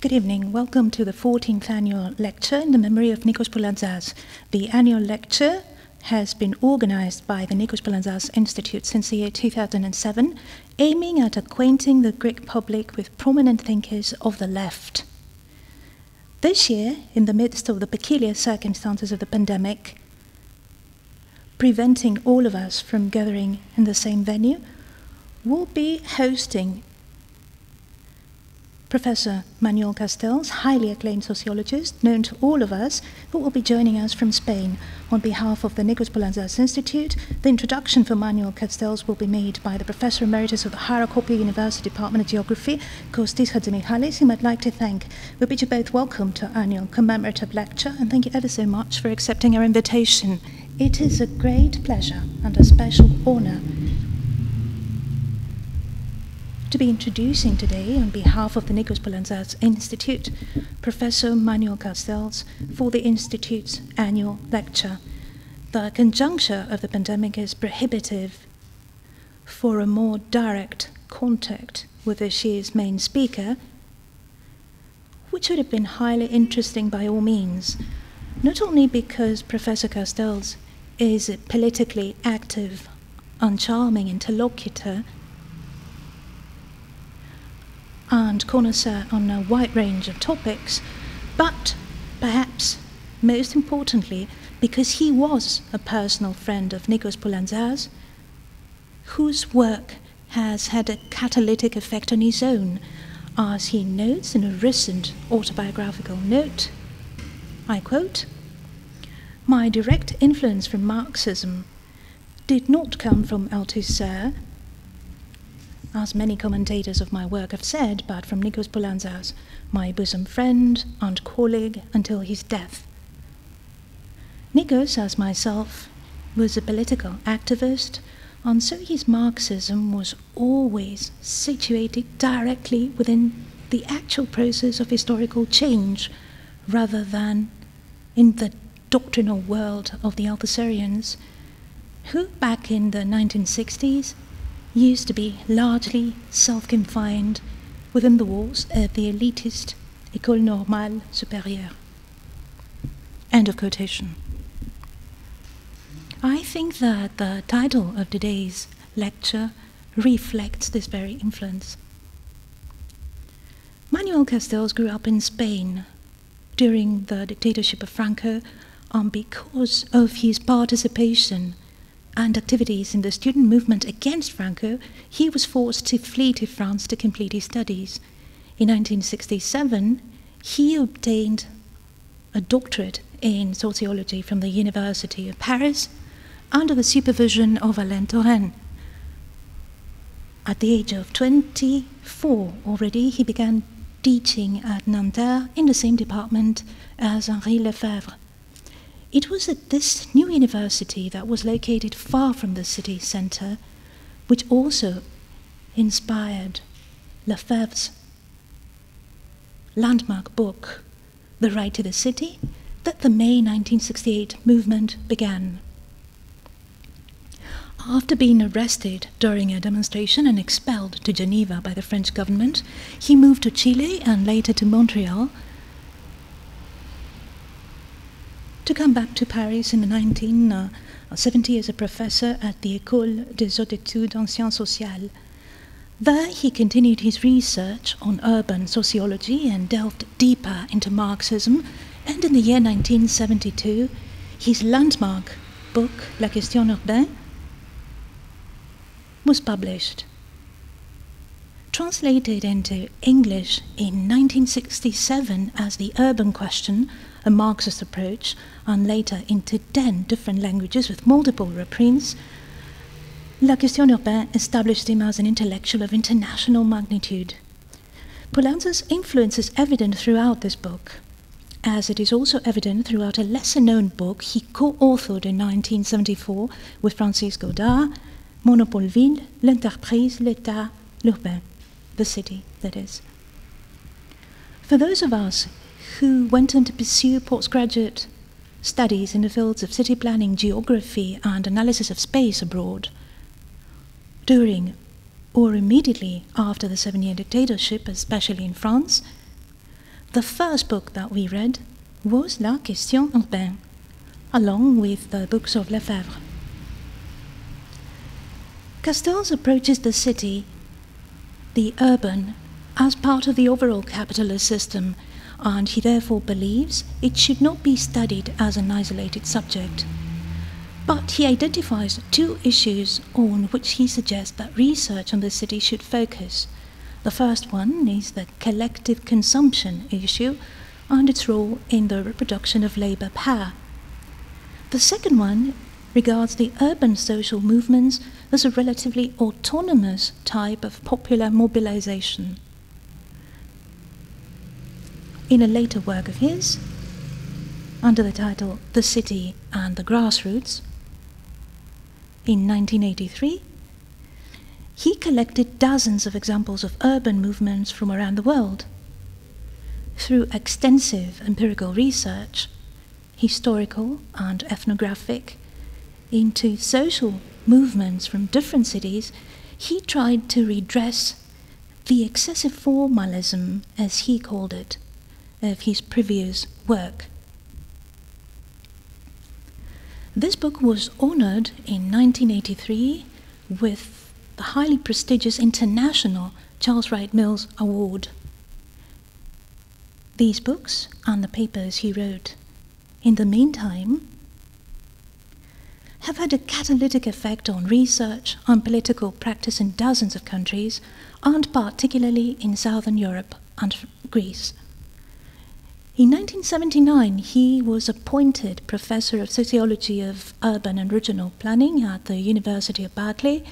Good evening. Welcome to the 14th annual lecture in the memory of Nikos Poulantzas. The annual lecture has been organized by the Nikos Poulantzas Institute since the year 2007, aiming at acquainting the Greek public with prominent thinkers of the left. This year, in the midst of the peculiar circumstances of the pandemic, preventing all of us from gathering in the same venue, we'll be hosting Professor Manuel Castells, highly acclaimed sociologist, known to all of us, who will be joining us from Spain. On behalf of the Nikos Poulantzas Institute, the introduction for Manuel Castells will be made by the Professor Emeritus of the Hierarchopolia University Department of Geography, Kostis Hadjimichalis, whom I'd like to thank. We bid you both welcome to our annual commemorative lecture, and thank you ever so much for accepting our invitation. It is a great pleasure and a special honor to be introducing today, on behalf of the Nikos Poulantzas Institute, Professor Manuel Castells for the Institute's annual lecture. The conjuncture of the pandemic is prohibitive for a more direct contact with this year's main speaker, which would have been highly interesting by all means, not only because Professor Castells is a politically active and charming interlocutor, and connoisseur on a wide range of topics, but perhaps most importantly, because he was a personal friend of Nikos Poulantzas, whose work has had a catalytic effect on his own, as he notes in a recent autobiographical note, I quote, "My direct influence from Marxism did not come from Althusser, as many commentators of my work have said, but from Nikos Poulantzas, my bosom friend and colleague until his death. Nikos, as myself, was a political activist, and so his Marxism was always situated directly within the actual process of historical change, rather than in the doctrinal world of the Althusserians, who back in the 1960s used to be largely self-confined within the walls of the elitist École Normale Supérieure." End of quotation. I think that the title of today's lecture reflects this very influence. Manuel Castells grew up in Spain during the dictatorship of Franco, and because of his participation and activities in the student movement against Franco, he was forced to flee to France to complete his studies. In 1967, he obtained a doctorate in sociology from the University of Paris under the supervision of Alain Touraine. At the age of 24 already, he began teaching at Nanterre in the same department as Henri Lefebvre. It was at this new university that was located far from the city centre, which also inspired Lefebvre's landmark book, The Right to the City, that the May 1968 movement began. After being arrested during a demonstration and expelled to Geneva by the French government, he moved to Chile and later to Montreal, to come back to Paris in the 1970 as a professor at the École des Hautes Études en Sciences Sociales. There he continued his research on urban sociology and delved deeper into Marxism, and in the year 1972, his landmark book, La Question Urbaine, was published. Translated into English in 1967 as The Urban Question, a Marxist approach, and later into 10 different languages with multiple reprints, La Question Urbaine established him as an intellectual of international magnitude. Poulantzas' influence is evident throughout this book, as it is also evident throughout a lesser-known book he co-authored in 1974 with Francis Godard, Monopole Ville, l'Entreprise, l'État, l'Urbain, the city, that is. For those of us who went on to pursue postgraduate studies in the fields of city planning, geography, and analysis of space abroad, during or immediately after the 7-year dictatorship, especially in France, The first book that we read was La Question urbaine, along with the books of Lefebvre. Castells approaches the city, the urban, as part of the overall capitalist system, and he therefore believes it should not be studied as an isolated subject. But he identifies two issues on which he suggests that research on the city should focus. The first one is the collective consumption issue and its role in the reproduction of labor power. The second one regards the urban social movements as a relatively autonomous type of popular mobilization. In a later work of his, under the title The City and the Grassroots, in 1983, he collected dozens of examples of urban movements from around the world. Through extensive empirical research, historical and ethnographic, into social movements from different cities, he tried to redress the excessive formalism, as he called it, of his previous work. This book was honored in 1983 with the highly prestigious International Charles Wright Mills Award. These books and the papers he wrote in the meantime have had a catalytic effect on research and political practice in dozens of countries, and particularly in Southern Europe and Greece. In 1979, he was appointed Professor of Sociology of Urban and Regional Planning at the University of Berkeley,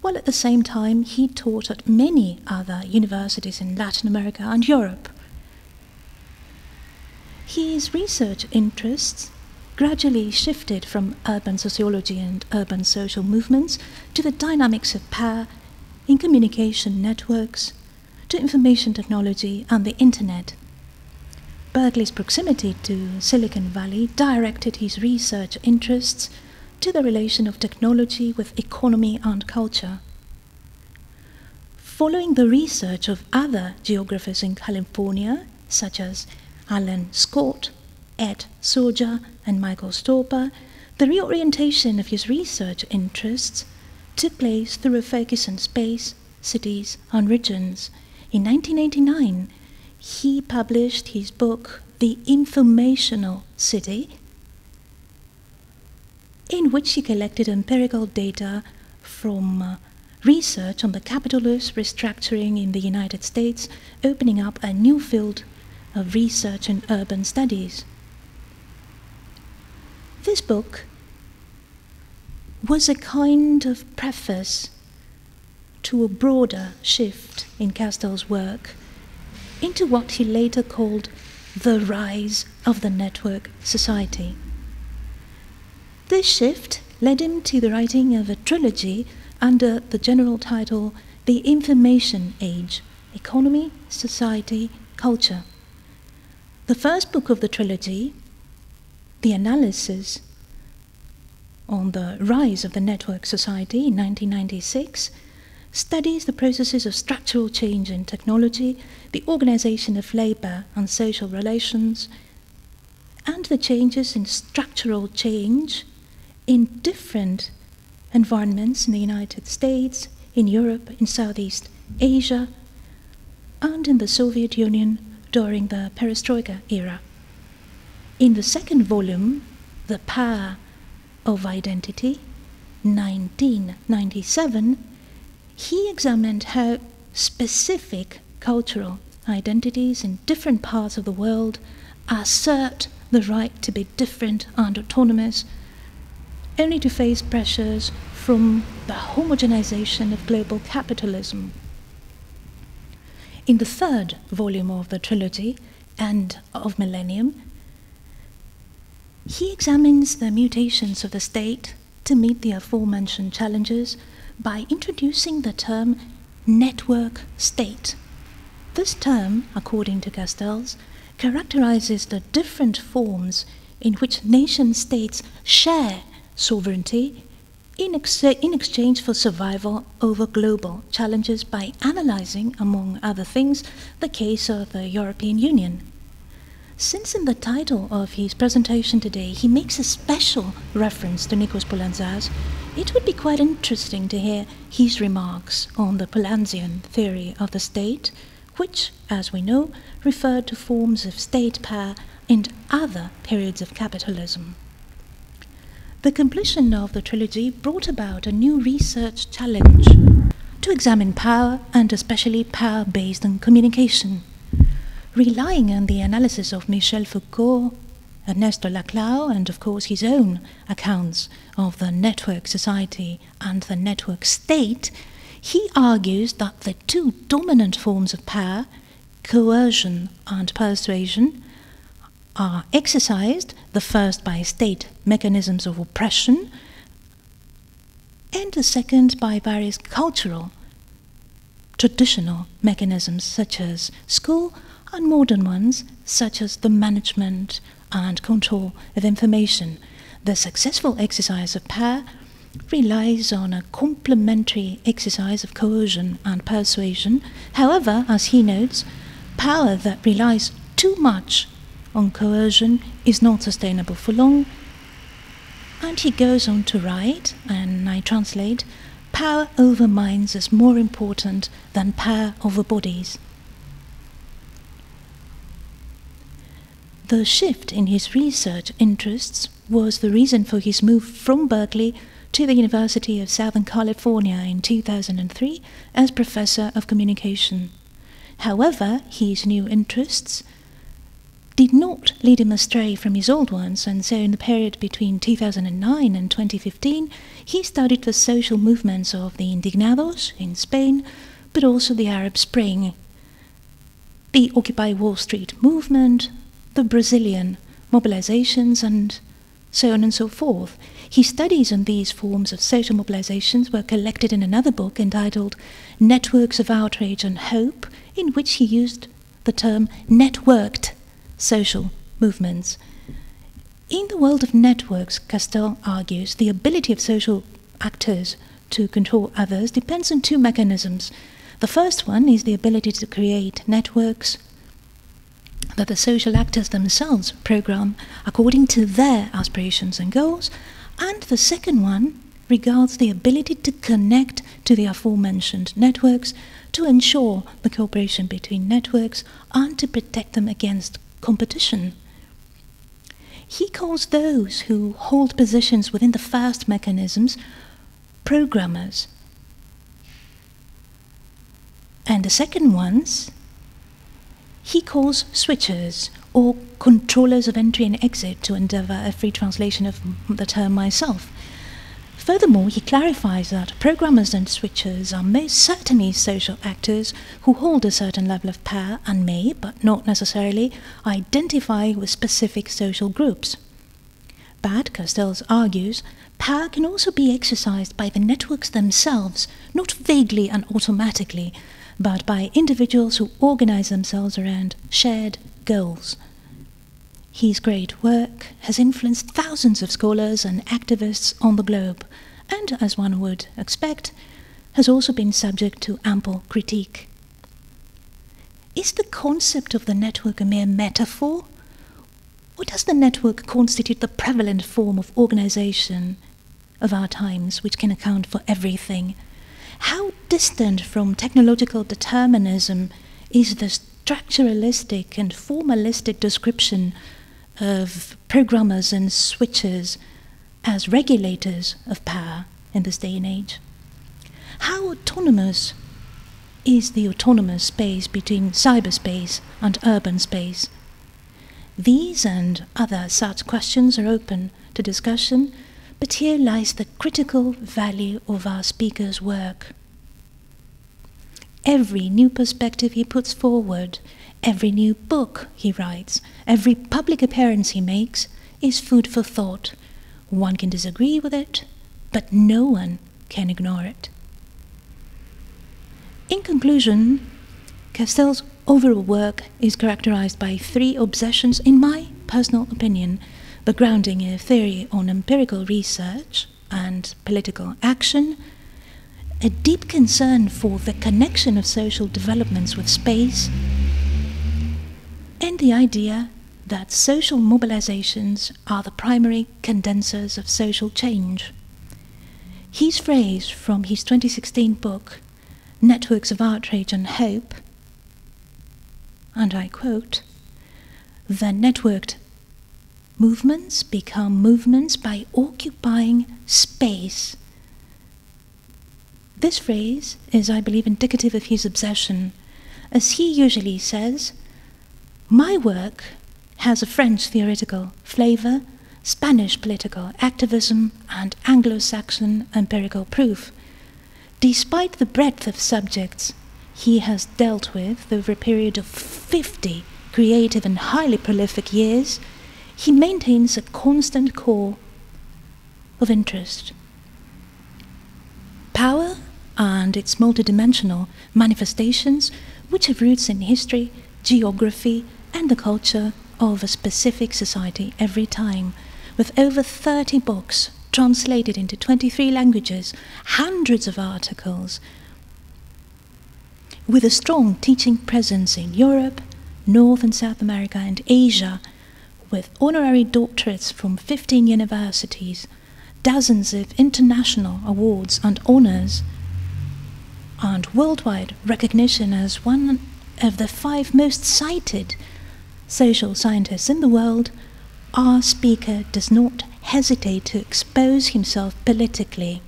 while at the same time he taught at many other universities in Latin America and Europe. His research interests gradually shifted from urban sociology and urban social movements to the dynamics of power in communication networks, to information technology and the Internet. Berkeley's proximity to Silicon Valley directed his research interests to the relation of technology with economy and culture. Following the research of other geographers in California, such as Alan Scott, Ed Soja, and Michael Stolper, the reorientation of his research interests took place through a focus on space, cities, and regions. In 1989, he published his book, The Informational City, in which he collected empirical data from research on the capitalist restructuring in the United States, opening up a new field of research in urban studies. This book was a kind of preface to a broader shift in Castells' work into what he later called the rise of the network society. This shift led him to the writing of a trilogy under the general title The Information Age: Economy, Society, Culture. The first book of the trilogy, the analysis on the rise of the network society in 1996, studies the processes of structural change in technology, the organization of labor and social relations, and the changes in structural change in different environments in the United States, in Europe, in Southeast Asia, and in the Soviet Union during the Perestroika era. In the second volume, The Power of Identity, 1997, he examined how specific cultural identities in different parts of the world assert the right to be different and autonomous, only to face pressures from the homogenization of global capitalism. In the third volume of the trilogy, End of Millennium, he examines the mutations of the state to meet the aforementioned challenges by introducing the term network state. This term, according to Castells, characterizes the different forms in which nation-states share sovereignty in exchange for survival over global challenges by analyzing, among other things, the case of the European Union. Since in the title of his presentation today he makes a special reference to Nikos Poulantzas, it would be quite interesting to hear his remarks on the Poulandzian theory of the state, which, as we know, referred to forms of state power and other periods of capitalism. The completion of the trilogy brought about a new research challenge to examine power, and especially power based on communication. Relying on the analysis of Michel Foucault, Ernesto Laclau, and of course his own accounts of the network society and the network state, he argues that the two dominant forms of power, coercion and persuasion, are exercised, the first by state mechanisms of oppression, and the second by various cultural, traditional mechanisms such as school, and modern ones such as the management and control of information. The successful exercise of power relies on a complementary exercise of coercion and persuasion. However, as he notes, power that relies too much on coercion is not sustainable for long. And he goes on to write, and I translate, power over minds is more important than power over bodies. The shift in his research interests was the reason for his move from Berkeley to the University of Southern California in 2003 as professor of communication. However, his new interests did not lead him astray from his old ones, and so in the period between 2009 and 2015, he studied the social movements of the Indignados in Spain, but also the Arab Spring, the Occupy Wall Street movement, the Brazilian mobilizations, and so on and so forth. His studies on these forms of social mobilizations were collected in another book entitled Networks of Outrage and Hope, in which he used the term networked social movements. In the world of networks, Castel argues, the ability of social actors to control others depends on two mechanisms. The first one is the ability to create networks that the social actors themselves program according to their aspirations and goals, and the second one regards the ability to connect to the aforementioned networks to ensure the cooperation between networks and to protect them against competition. He calls those who hold positions within the first mechanisms programmers, and the second ones he calls switchers, or controllers of entry and exit, to endeavour a free translation of the term myself. Furthermore, he clarifies that programmers and switchers are most certainly social actors who hold a certain level of power and may, but not necessarily, identify with specific social groups. But, Castells argues, power can also be exercised by the networks themselves, not vaguely and automatically, but by individuals who organize themselves around shared goals. His great work has influenced thousands of scholars and activists on the globe, and, as one would expect, has also been subject to ample critique. Is the concept of the network a mere metaphor? Or does the network constitute the prevalent form of organization of our times, which can account for everything? How distant from technological determinism is the structuralistic and formalistic description of programmers and switchers as regulators of power in this day and age? How autonomous is the autonomous space between cyberspace and urban space? These and other such questions are open to discussion, but here lies the critical value of our speaker's work. Every new perspective he puts forward, every new book he writes, every public appearance he makes is food for thought. One can disagree with it, but no one can ignore it. In conclusion, Castell's overall work is characterized by three obsessions, in my personal opinion: the grounding of theory on empirical research and political action, a deep concern for the connection of social developments with space, and the idea that social mobilizations are the primary condensers of social change. His phrase from his 2016 book, Networks of Outrage and Hope, and I quote, "The networked movements become movements by occupying space." This phrase is, I believe, indicative of his obsession. As he usually says, "My work has a French theoretical flavor, Spanish political activism, and Anglo-Saxon empirical proof." Despite the breadth of subjects he has dealt with over a period of 50 creative and highly prolific years, he maintains a constant core of interest. Power and its multidimensional manifestations, which have roots in history, geography, and the culture of a specific society every time, with over 30 books translated into 23 languages, hundreds of articles, with a strong teaching presence in Europe, North and South America, and Asia, with honorary doctorates from 15 universities, dozens of international awards and honors, and worldwide recognition as one of the 5 most cited social scientists in the world, our speaker does not hesitate to expose himself politically.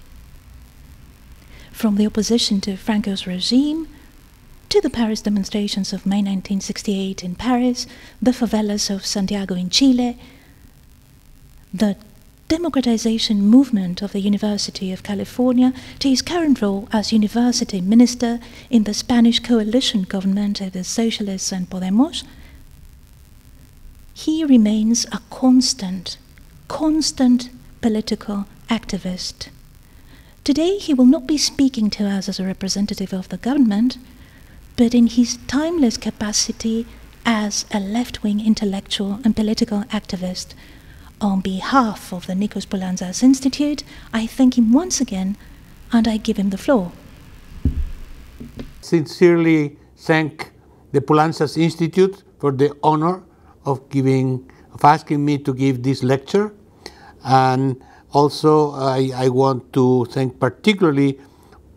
From the opposition to Franco's regime, to the Paris demonstrations of May 1968 in Paris, the favelas of Santiago in Chile, the democratization movement of the University of California, to his current role as university minister in the Spanish coalition government of the Socialists and Podemos, he remains a constant political activist. Today he will not be speaking to us as a representative of the government, but in his timeless capacity as a left-wing intellectual and political activist. On behalf of the Nikos Poulantzas Institute, I thank him once again, and I give him the floor. Sincerely thank the Poulantzas Institute for the honor of asking me to give this lecture, and also I want to thank particularly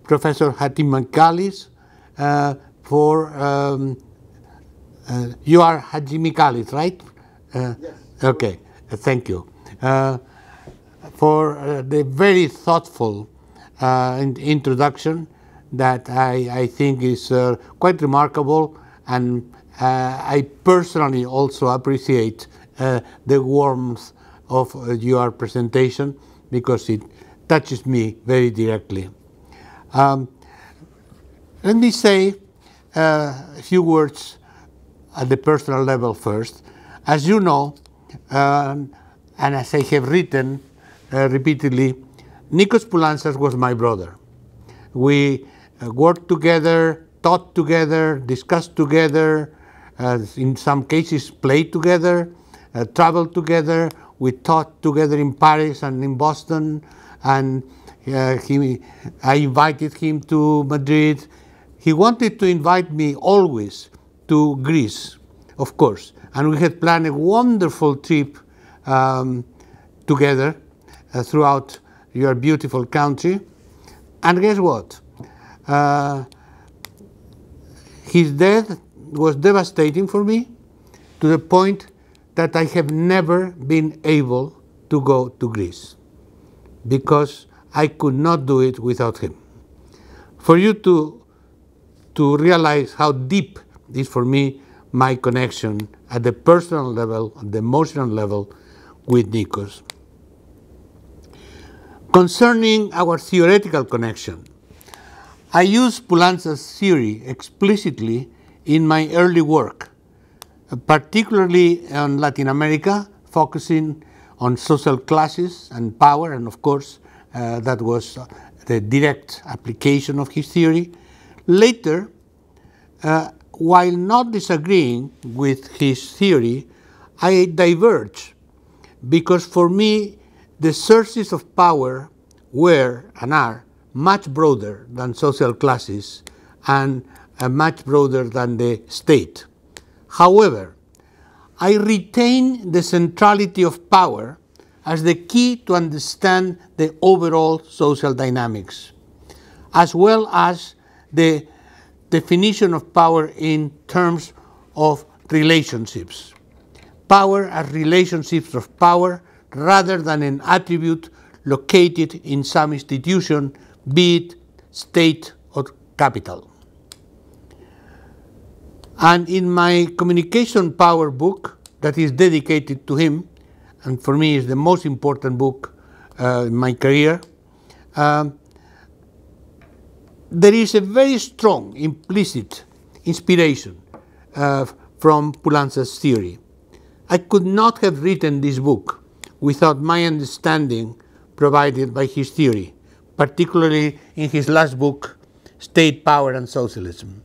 Professor Hatim Michalis for you are Haji Michalis, right? Yes. Okay. Thank you for the very thoughtful introduction that I think is quite remarkable, and I personally also appreciate the warmth of your presentation because it touches me very directly. Let me say a few words at the personal level first. As you know, and as I have written repeatedly, Nikos Poulantzas was my brother. We worked together, taught together, discussed together, in some cases played together, traveled together. We taught together in Paris and in Boston, and I invited him to Madrid. He wanted to invite me always to Greece, of course, and we had planned a wonderful trip together throughout your beautiful country. And guess what? His death was devastating for me, to the point that I have never been able to go to Greece, because I could not do it without him. For you to realize how deep is for me my connection at the personal level, at the emotional level with Nikos. Concerning our theoretical connection, I use Poulantzas' theory explicitly in my early work, particularly on Latin America, focusing on social classes and power, and of course that was the direct application of his theory. Later, while not disagreeing with his theory, I diverge, because for me the sources of power were and are much broader than social classes and much broader than the state. However, I retain the centrality of power as the key to understand the overall social dynamics, as well as the definition of power in terms of relationships. Power as relationships of power rather than an attribute located in some institution, be it state or capital. And in my communication power book that is dedicated to him, and for me is the most important book in my career, there is a very strong implicit inspiration from Poulansa's theory. I could not have written this book without my understanding provided by his theory, particularly in his last book, State, Power and Socialism.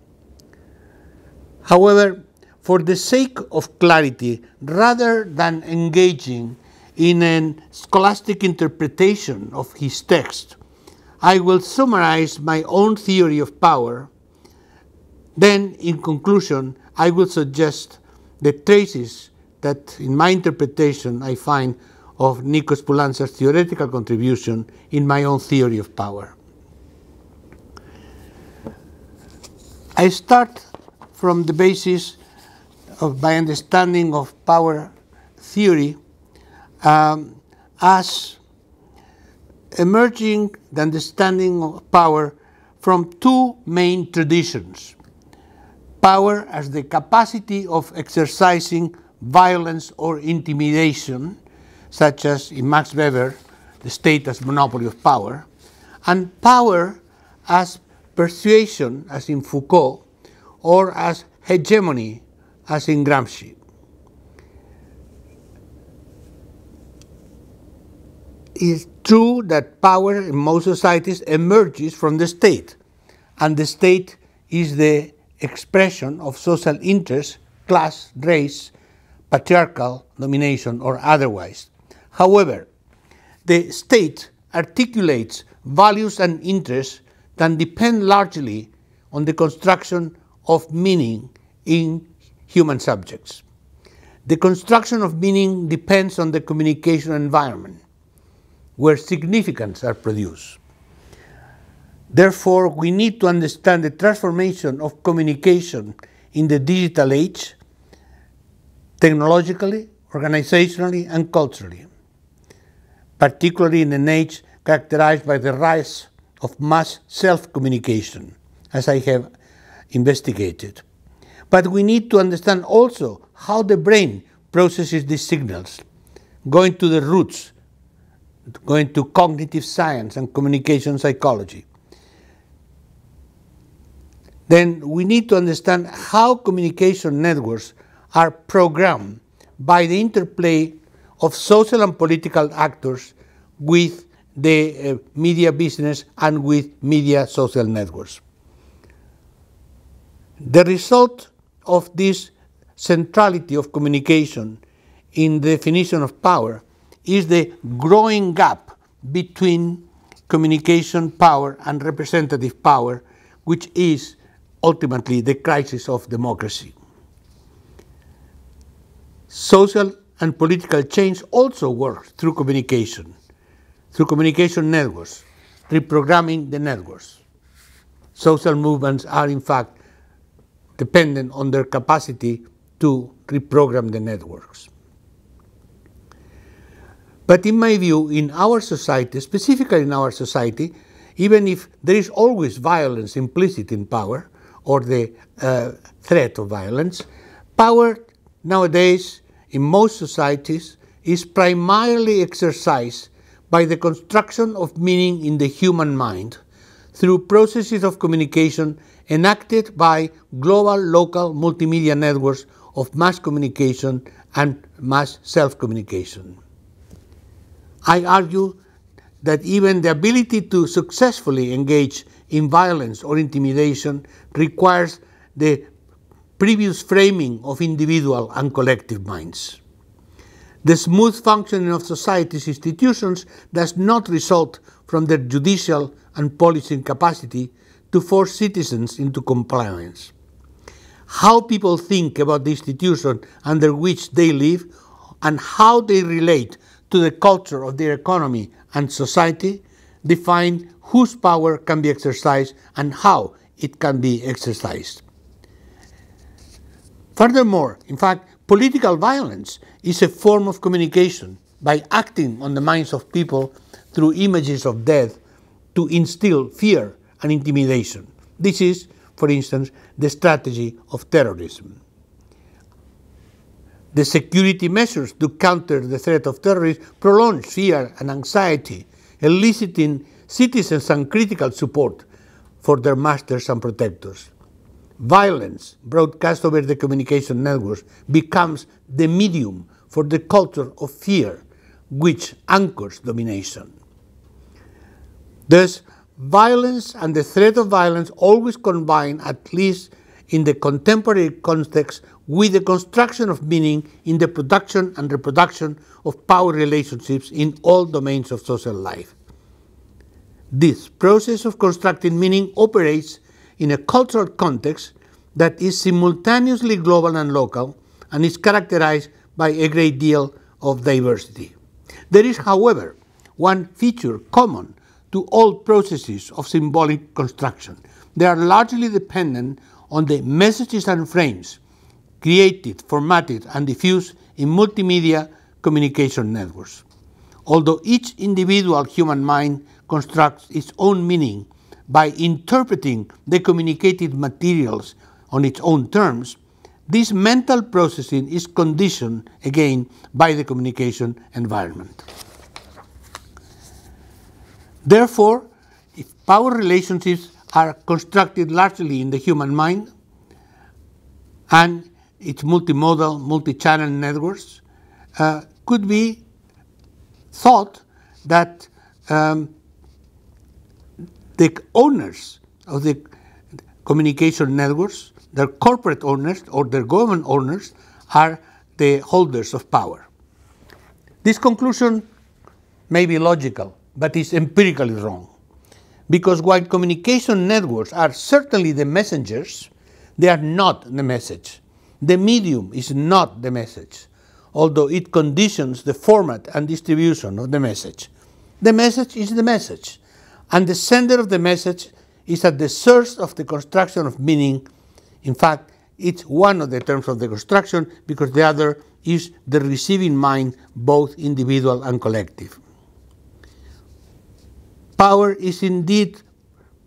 However, for the sake of clarity, rather than engaging in a scholastic interpretation of his text, I will summarize my own theory of power. Then, in conclusion, I will suggest the traces that, in my interpretation, I find of Nikos Poulansa's theoretical contribution in my own theory of power. I start from the basis of my understanding of power theory as emerging the understanding of power from two main traditions. Power as the capacity of exercising violence or intimidation, such as in Max Weber, the state as monopoly of power, and power as persuasion, as in Foucault, or as hegemony, as in Gramsci. It is true that power in most societies emerges from the state, and the state is the expression of social interests, class, race, patriarchal domination, or otherwise. However, the state articulates values and interests that depend largely on the construction of meaning in human subjects. The construction of meaning depends on the communication environment, where significance are produced. Therefore, we need to understand the transformation of communication in the digital age, technologically, organizationally, and culturally, particularly in an age characterized by the rise of mass self-communication, as I have investigated. But we need to understand also how the brain processes these signals, going to the roots, going to cognitive science and communication psychology. Then we need to understand how communication networks are programmed by the interplay of social and political actors with the media business and with media social networks. The result of this centrality of communication in the definition of power is the growing gap between communication power and representative power, which is ultimately the crisis of democracy. Social and political change also works through communication networks, reprogramming the networks. Social movements are in fact dependent on their capacity to reprogram the networks. But in my view, in our society, specifically in our society, even if there is always violence implicit in power, or the threat of violence, power nowadays in most societies is primarily exercised by the construction of meaning in the human mind through processes of communication enacted by global, local, multimedia networks of mass communication and mass self-communication. I argue that even the ability to successfully engage in violence or intimidation requires the previous framing of individual and collective minds. The smooth functioning of society's institutions does not result from their judicial and policing capacity to force citizens into compliance. how people think about the institution under which they live, and how they relate to the culture of their economy and society, define whose power can be exercised and how it can be exercised. Furthermore, in fact, political violence is a form of communication by acting on the minds of people through images of death to instill fear and intimidation. This is, for instance, the strategy of terrorism. The security measures to counter the threat of terrorism prolong fear and anxiety, eliciting citizens' uncritical support for their masters and protectors. Violence broadcast over the communication networks becomes the medium for the culture of fear, which anchors domination. Thus, violence and the threat of violence always combine, at least in the contemporary context, with the construction of meaning in the production and reproduction of power relationships in all domains of social life. This process of constructing meaning operates in a cultural context that is simultaneously global and local and is characterized by a great deal of diversity. There is, however, one feature common to all processes of symbolic construction. They are largely dependent on the messages and frames created, formatted, and diffused in multimedia communication networks. Although each individual human mind constructs its own meaning by interpreting the communicated materials on its own terms, this mental processing is conditioned, again, by the communication environment. Therefore, if power relationships are constructed largely in the human mind and its multimodal, multi-channel networks, could be thought that the owners of the communication networks, their corporate owners or their government owners, are the holders of power. This conclusion may be logical, but is empirically wrong. Because while communication networks are certainly the messengers, they are not the message. The medium is not the message, although it conditions the format and distribution of the message. The message is the message, and the sender of the message is at the source of the construction of meaning. In fact, it's one of the terms of the construction because the other is the receiving mind, both individual and collective. Power is indeed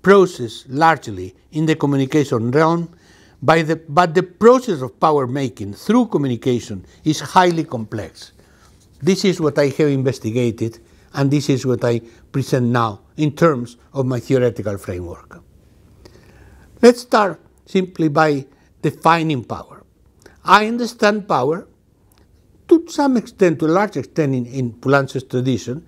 processed largely in the communication realm, but the process of power making through communication is highly complex. This is what I have investigated, and this is what I present now in terms of my theoretical framework. Let's start simply by defining power. I understand power, to some extent, to a large extent in Poulantzas's tradition,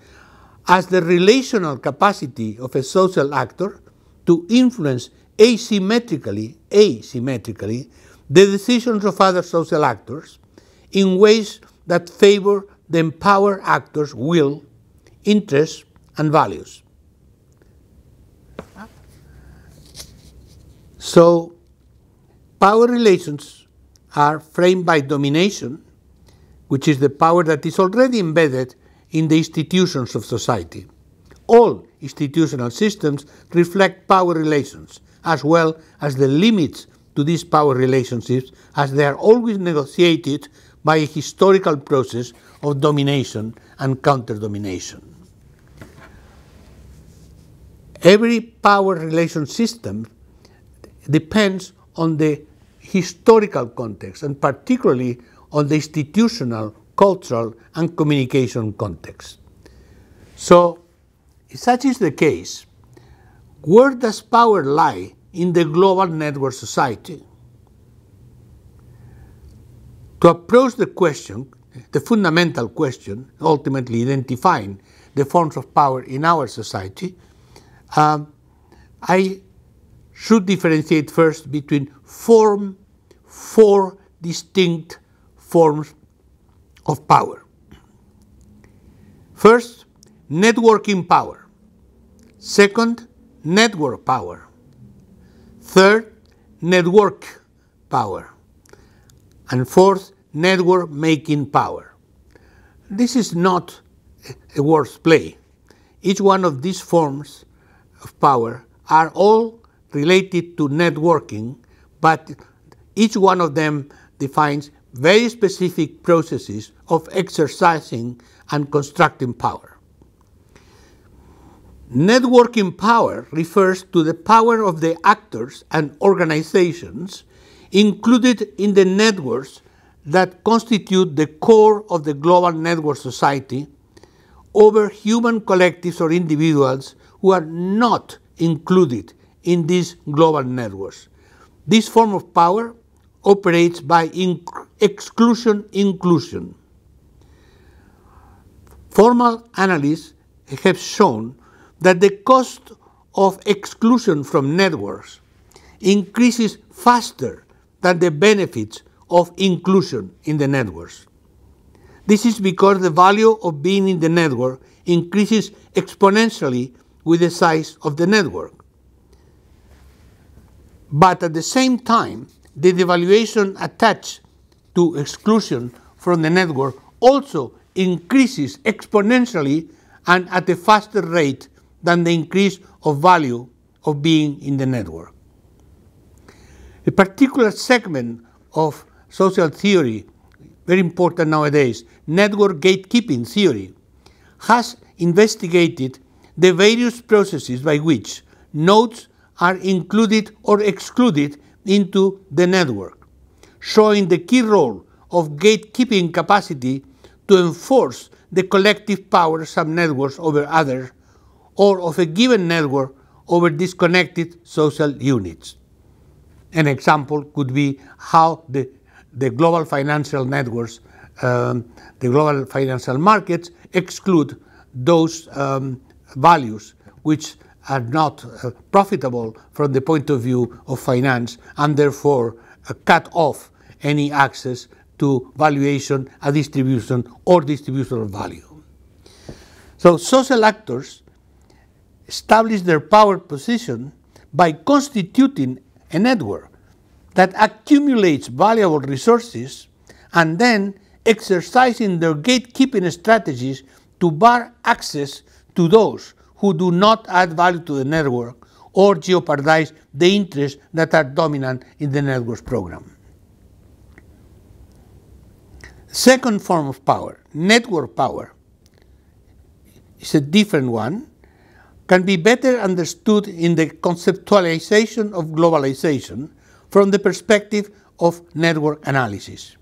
as the relational capacity of a social actor to influence asymmetrically the decisions of other social actors in ways that favor the empowered actor's will, interests, and values. So, power relations are framed by domination, which is the power that is already embedded in the institutions of society. All institutional systems reflect power relations, as well as the limits to these power relationships, as they are always negotiated by a historical process of domination and counter-domination. Every power relation system depends on the historical context, and particularly on the institutional, cultural, and communication context. So, if such is the case, where does power lie in the global network society? To approach the question, the fundamental question, ultimately identifying the forms of power in our society, I should differentiate first between four distinct forms of power. First, networking power. Second, network power. Third, network power. And fourth, network making power. This is not a word's play. Each one of these forms of power are all related to networking, but each one of them defines very specific processes of exercising and constructing power. Networking power refers to the power of the actors and organizations included in the networks that constitute the core of the global network society over human collectives or individuals who are not included in these global networks. This form of power operates by exclusion-inclusion. Formal analysis have shown that the cost of exclusion from networks increases faster than the benefits of inclusion in the networks. This is because the value of being in the network increases exponentially with the size of the network. But at the same time, the devaluation attached to exclusion from the network also increases exponentially and at a faster rate than the increase of value of being in the network. A particular segment of social theory, very important nowadays, network gatekeeping theory, has investigated the various processes by which nodes are included or excluded into the network, showing the key role of gatekeeping capacity to enforce the collective power of some networks over others, or of a given network over disconnected social units. An example could be how the global financial networks, the global financial markets exclude those values which are not profitable from the point of view of finance and therefore cut off any access to valuation, a distribution, or distribution of value. So social actors establish their power position by constituting a network that accumulates valuable resources and then exercising their gatekeeping strategies to bar access to those who do not add value to the network or jeopardize the interests that are dominant in the network's program. Second form of power, network power, is a different one, can be better understood in the conceptualization of globalization from the perspective of network analysis.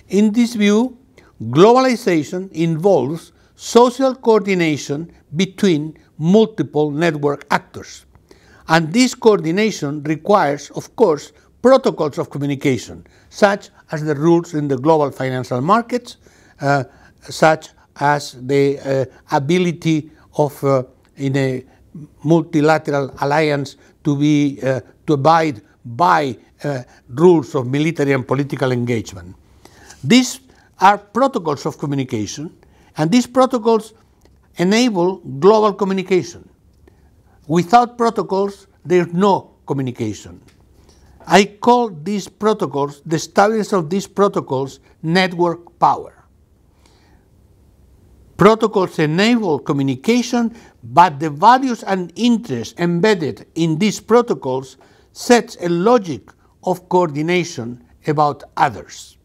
In this view, globalization involves social coordination between multiple network actors. And this coordination requires, of course, protocols of communication, such as the rules in the global financial markets, such as the ability of, in a multilateral alliance, to abide by rules of military and political engagement. These are protocols of communication, and these protocols enable global communication. Without protocols, there is no communication. I call these protocols, the establishment of these protocols, network power. Protocols enable communication, but the values and interests embedded in these protocols sets a logic of coordination about others.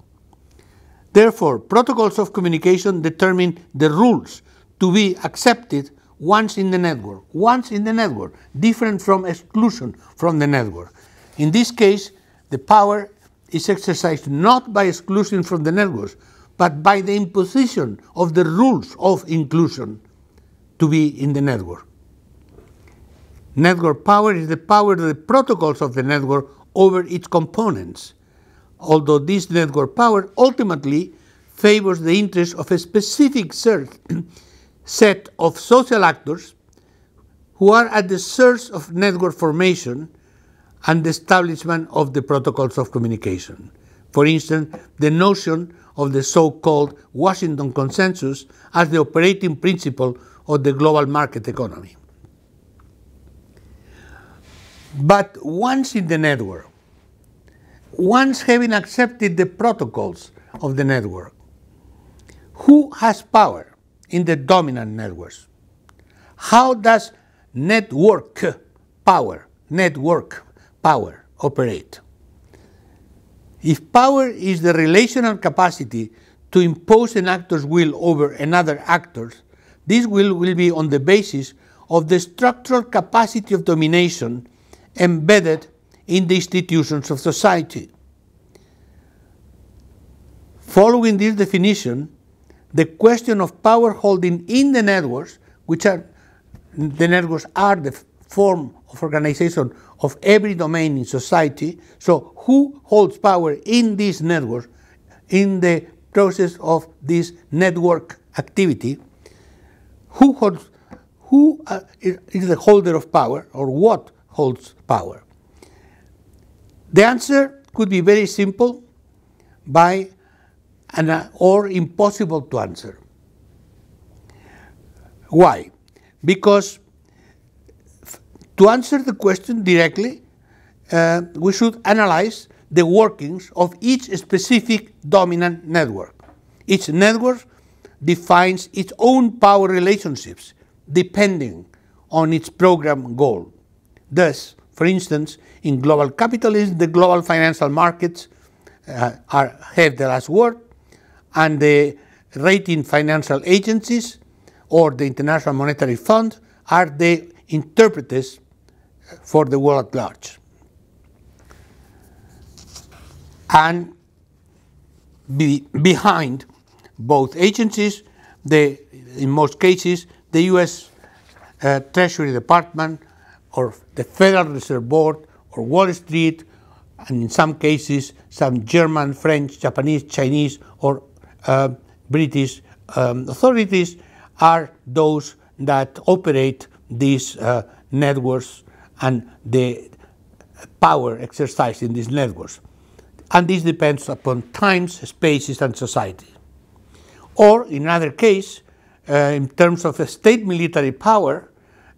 Therefore, protocols of communication determine the rules to be accepted once in the network, different from exclusion from the network. In this case, the power is exercised not by exclusion from the networks, but by the imposition of the rules of inclusion to be in the network. Network power is the power of the protocols of the network over its components, although this network power ultimately favors the interests of a specific set of social actors who are at the source of network formation and the establishment of the protocols of communication. For instance, the notion of the so-called Washington Consensus as the operating principle of the global market economy. But once in the network, once having accepted the protocols of the network, who has power in the dominant networks? How does network power operate? If power is the relational capacity to impose an actor's will over another actor's, this will be on the basis of the structural capacity of domination embedded in the institutions of society. Following this definition, the question of power holding in the networks, which are the form of organization of every domain in society. So who holds power in these networks, in the process of this network activity? Who is the holder of power, or what holds power? The answer could be very simple or impossible to answer. Why? Because to answer the question directly, we should analyze the workings of each specific dominant network. Each network defines its own power relationships depending on its program goal. Thus, for instance, in global capitalism, the global financial markets have the last word, and the rating financial agencies or the International Monetary Fund are the interpreters for the world at large. And behind both agencies, in most cases, the US Treasury Department or the Federal Reserve Board or Wall Street, and in some cases, some German, French, Japanese, Chinese, or British authorities are those that operate these networks and the power exercised in these networks. And this depends upon times, spaces, and society. Or, in another case, in terms of state military power,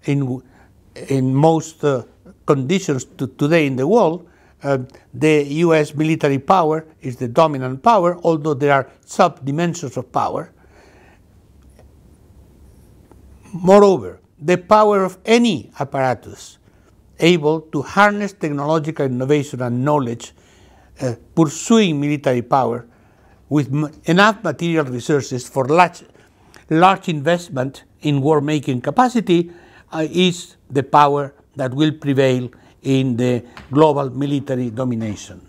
in most conditions today in the world, the US military power is the dominant power, although there are sub-dimensions of power. Moreover, the power of any apparatus able to harness technological innovation and knowledge, pursuing military power with enough material resources for large investment in war-making capacity is the power that will prevail in the global military domination.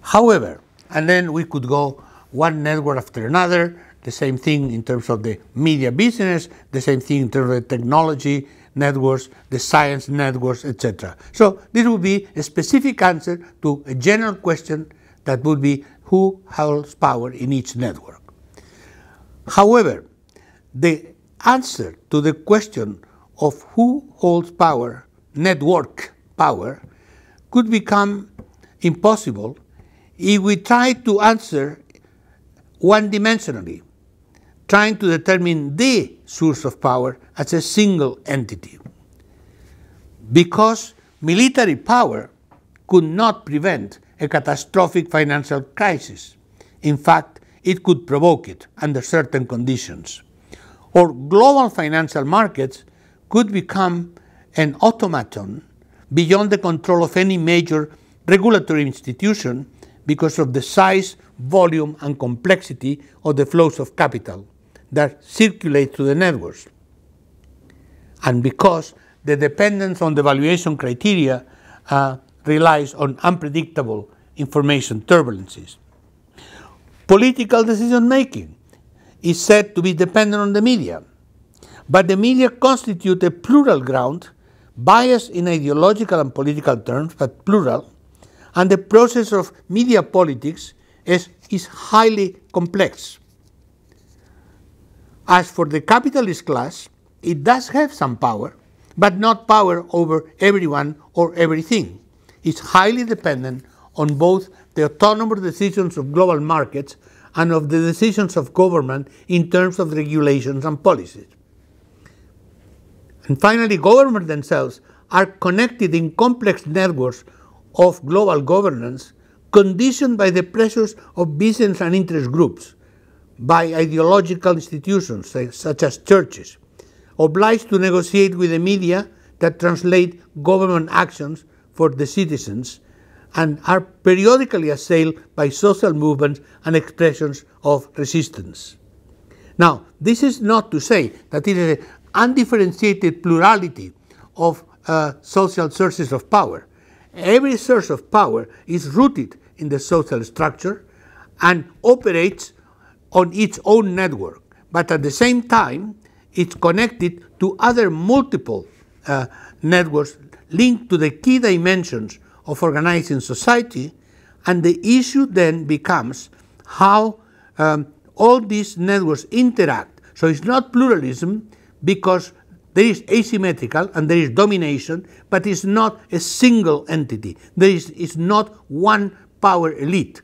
However, and then we could go one network after another, the same thing in terms of the media business, the same thing in terms of the technology networks, the science networks, etc. So this would be a specific answer to a general question that would be who holds power in each network. However, the answer to the question of who holds power, network power, could become impossible if we try to answer one-dimensionally, trying to determine the source of power as a single entity. Because military power could not prevent a catastrophic financial crisis. In fact, it could provoke it under certain conditions. Or global financial markets could become an automaton beyond the control of any major regulatory institution because of the size, volume, and complexity of the flows of capital that circulate through the networks, and because the dependence on the valuation criteria relies on unpredictable information turbulences. Political decision-making is said to be dependent on the media, but the media constitute a plural ground, biased in ideological and political terms, but plural, and the process of media politics is highly complex. As for the capitalist class, it does have some power, but not power over everyone or everything. It's highly dependent on both the autonomous decisions of global markets and of the decisions of government in terms of regulations and policies. And finally, governments themselves are connected in complex networks of global governance conditioned by the pressures of business and interest groups, by ideological institutions such as churches, obliged to negotiate with the media that translate government actions for the citizens, and are periodically assailed by social movements and expressions of resistance. Now, this is not to say that it is an undifferentiated plurality of social sources of power. Every source of power is rooted in the social structure and operates on its own network, but at the same time, it's connected to other multiple networks linked to the key dimensions of organizing society, and the issue then becomes how all these networks interact. So it's not pluralism because there is asymmetrical and there is domination, but it's not a single entity. It's not one power elite.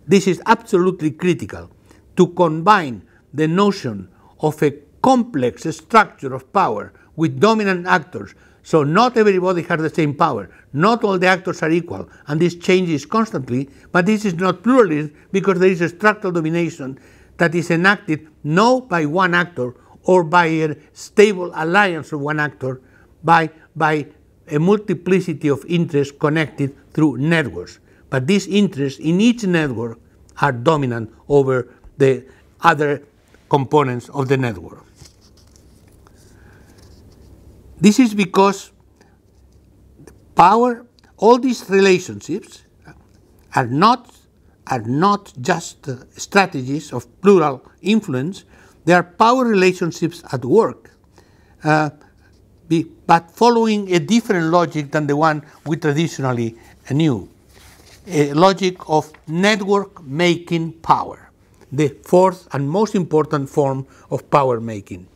This is absolutely critical to combine the notion of a complex structure of power with dominant actors. So not everybody has the same power. Not all the actors are equal, and this changes constantly, but this is not pluralism because there is a structural domination that is enacted not by one actor or by a stable alliance of one actor, by a multiplicity of interests connected through networks. But these interests in each network are dominant over the other components of the network. This is because power, all these relationships are not just strategies of plural influence. They are power relationships at work, but following a different logic than the one we traditionally knew, a logic of network-making power, the fourth and most important form of power making.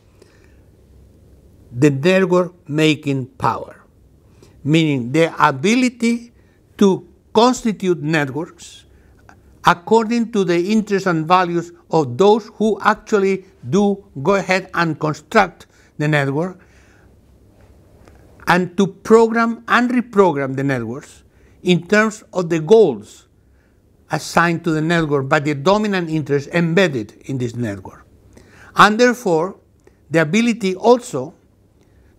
The network-making power, meaning the ability to constitute networks according to the interests and values of those who actually do go ahead and construct the network, and to program and reprogram the networks in terms of the goals assigned to the network by the dominant interests embedded in this network. And therefore, the ability also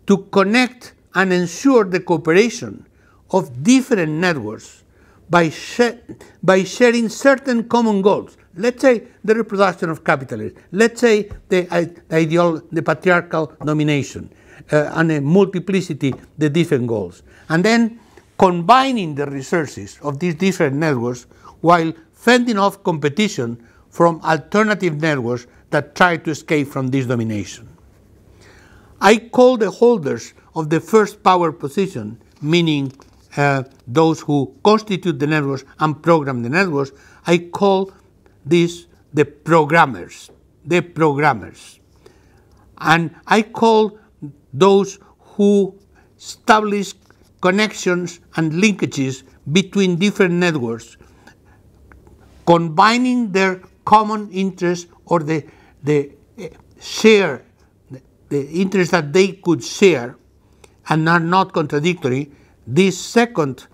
to connect and ensure the cooperation of different networks by sharing certain common goals. Let's say the reproduction of capitalism. Let's say the patriarchal domination and a multiplicity the different goals. And then combining the resources of these different networks while fending off competition from alternative networks that try to escape from this domination. I call the holders of the first power position, meaning those who constitute the networks and program the networks, I call these the programmers. And I call those who establish connections and linkages between different networks, combining their common interests or the interests that they could share and are not contradictory. These second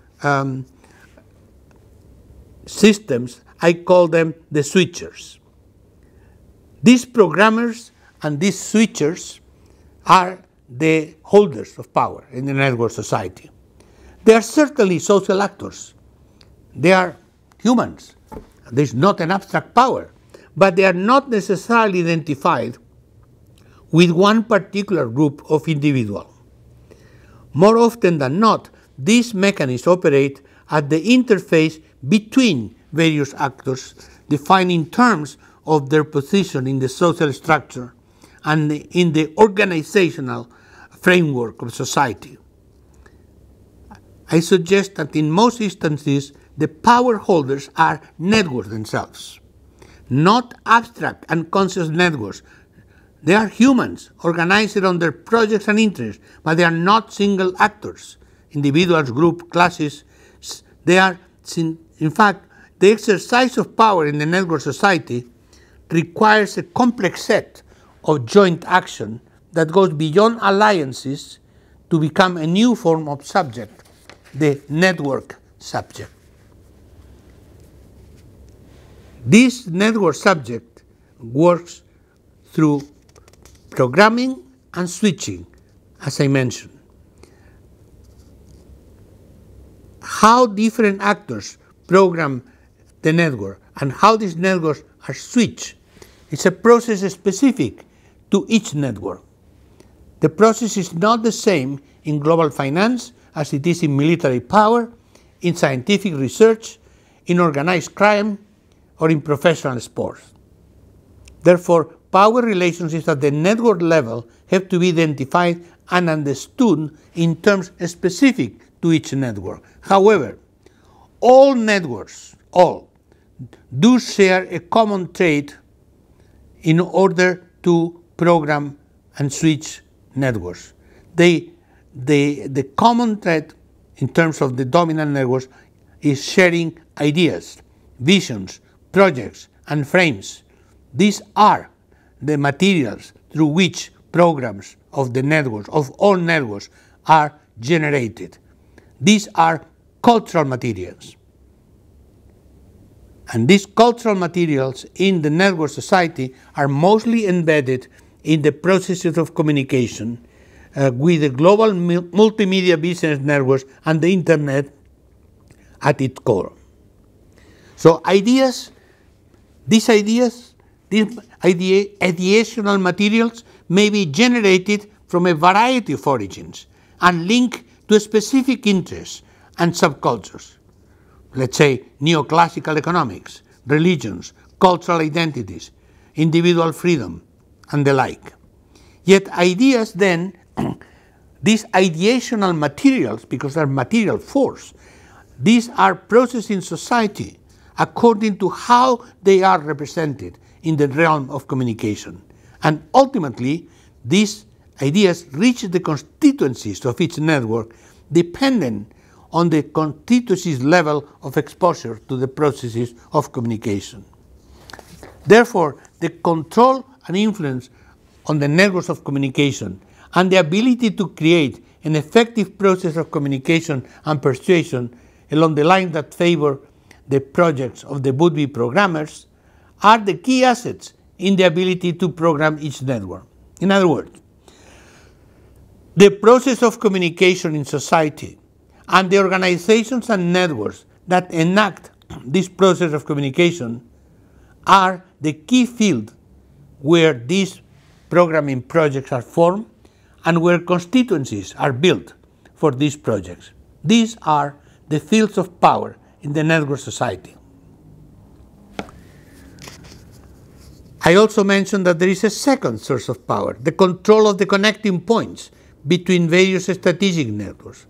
systems, I call them the switchers. These programmers and these switchers are the holders of power in the network society. They are certainly social actors. They are humans. There is not an abstract power, but they are not necessarily identified with one particular group of individuals. More often than not, these mechanisms operate at the interface between various actors, defining terms of their position in the social structure and in the organizational framework of society. I suggest that in most instances, the power holders are networks themselves, not abstract and conscious networks. They are humans organized under projects and interests, but they are not single actors, individuals, groups, classes. They are, in fact, the exercise of power in the network society requires a complex set of joint action that goes beyond alliances to become a new form of subject the network subject. This network subject works through programming and switching, as I mentioned. How different actors program the network and how these networks are switched is a process specific to each network. The process is not the same in global finance as it is in military power, in scientific research, in organized crime, or in professional sports. Therefore, power relationships at the network level have to be identified and understood in terms specific to each network. However, all networks, do share a common trait in order to program and switch networks. The common thread in terms of the dominant networks is sharing ideas, visions, projects, and frames. These are the materials through which programs of the networks, of all networks, are generated. These are cultural materials. And these cultural materials in the network society are mostly embedded in the processes of communication with the global multimedia business networks and the internet at its core. So these ideational materials may be generated from a variety of origins and linked to specific interests and subcultures. Let's say neoclassical economics, religions, cultural identities, individual freedom, and the like. Yet ideas then, these ideational materials, because they're material force, these are processed in society according to how they are represented in the realm of communication. And ultimately, these ideas reach the constituencies of each network dependent on the constituency's level of exposure to the processes of communication. Therefore, the control and influence on the networks of communication and the ability to create an effective process of communication and persuasion along the lines that favor the projects of the would-be programmers are the key assets in the ability to program each network. In other words, the process of communication in society and the organizations and networks that enact this process of communication are the key field where these programming projects are formed and where constituencies are built for these projects. These are the fields of power in the network society. I also mentioned that there is a second source of power, the control of the connecting points between various strategic networks.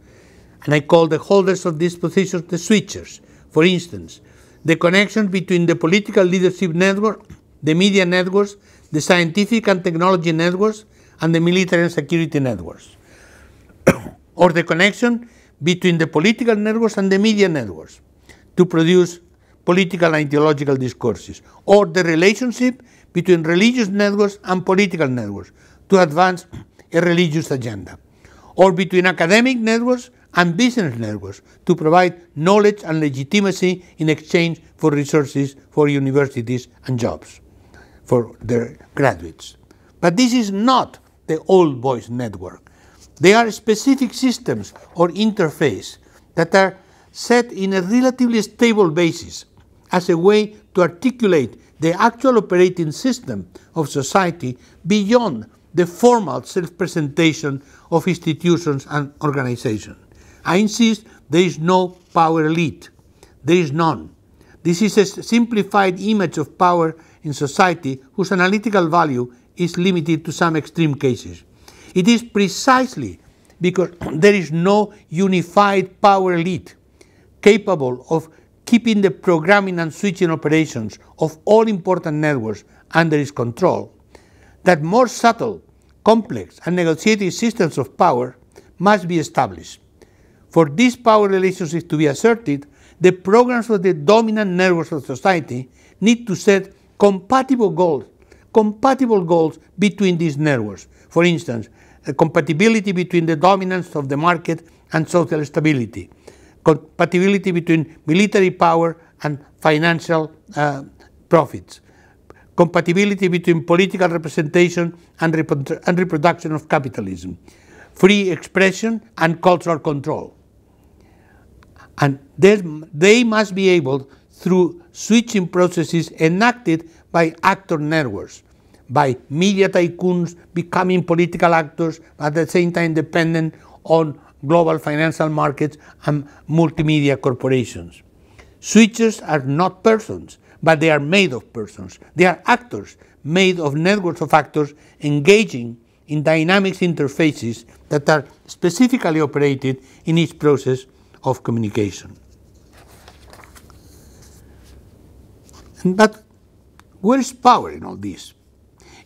And I call the holders of these positions the switchers. For instance, the connection between the political leadership network, the media networks, the scientific and technology networks, and the military and security networks. Or the connection between the political networks and the media networks to produce political and ideological discourses. Or the relationship between religious networks and political networks to advance a religious agenda. Or between academic networks and business networks to provide knowledge and legitimacy in exchange for resources for universities and jobs for their graduates. But this is not the old boys network. They are specific systems or interface that are set in a relatively stable basis as a way to articulate the actual operating system of society beyond the formal self-presentation of institutions and organizations. I insist, there is no power elite. There is none. This is a simplified image of power in society whose analytical value is limited to some extreme cases. It is precisely because there is no unified power elite capable of keeping the programming and switching operations of all important networks under its control that more subtle, complex, and negotiated systems of power must be established. For these power relationships to be asserted, the programs of the dominant networks of society need to set compatible goals between these networks. For instance, a compatibility between the dominance of the market and social stability, compatibility between military power and financial profits, compatibility between political representation and reproduction of capitalism, free expression and cultural control. And they must be able, through switching processes enacted by actor networks, by media tycoons becoming political actors, at the same time dependent on global financial markets and multimedia corporations. Switchers are not persons, but they are made of persons. They are actors made of networks of actors engaging in dynamic interfaces that are specifically operated in each process of communication. But where is power in all this?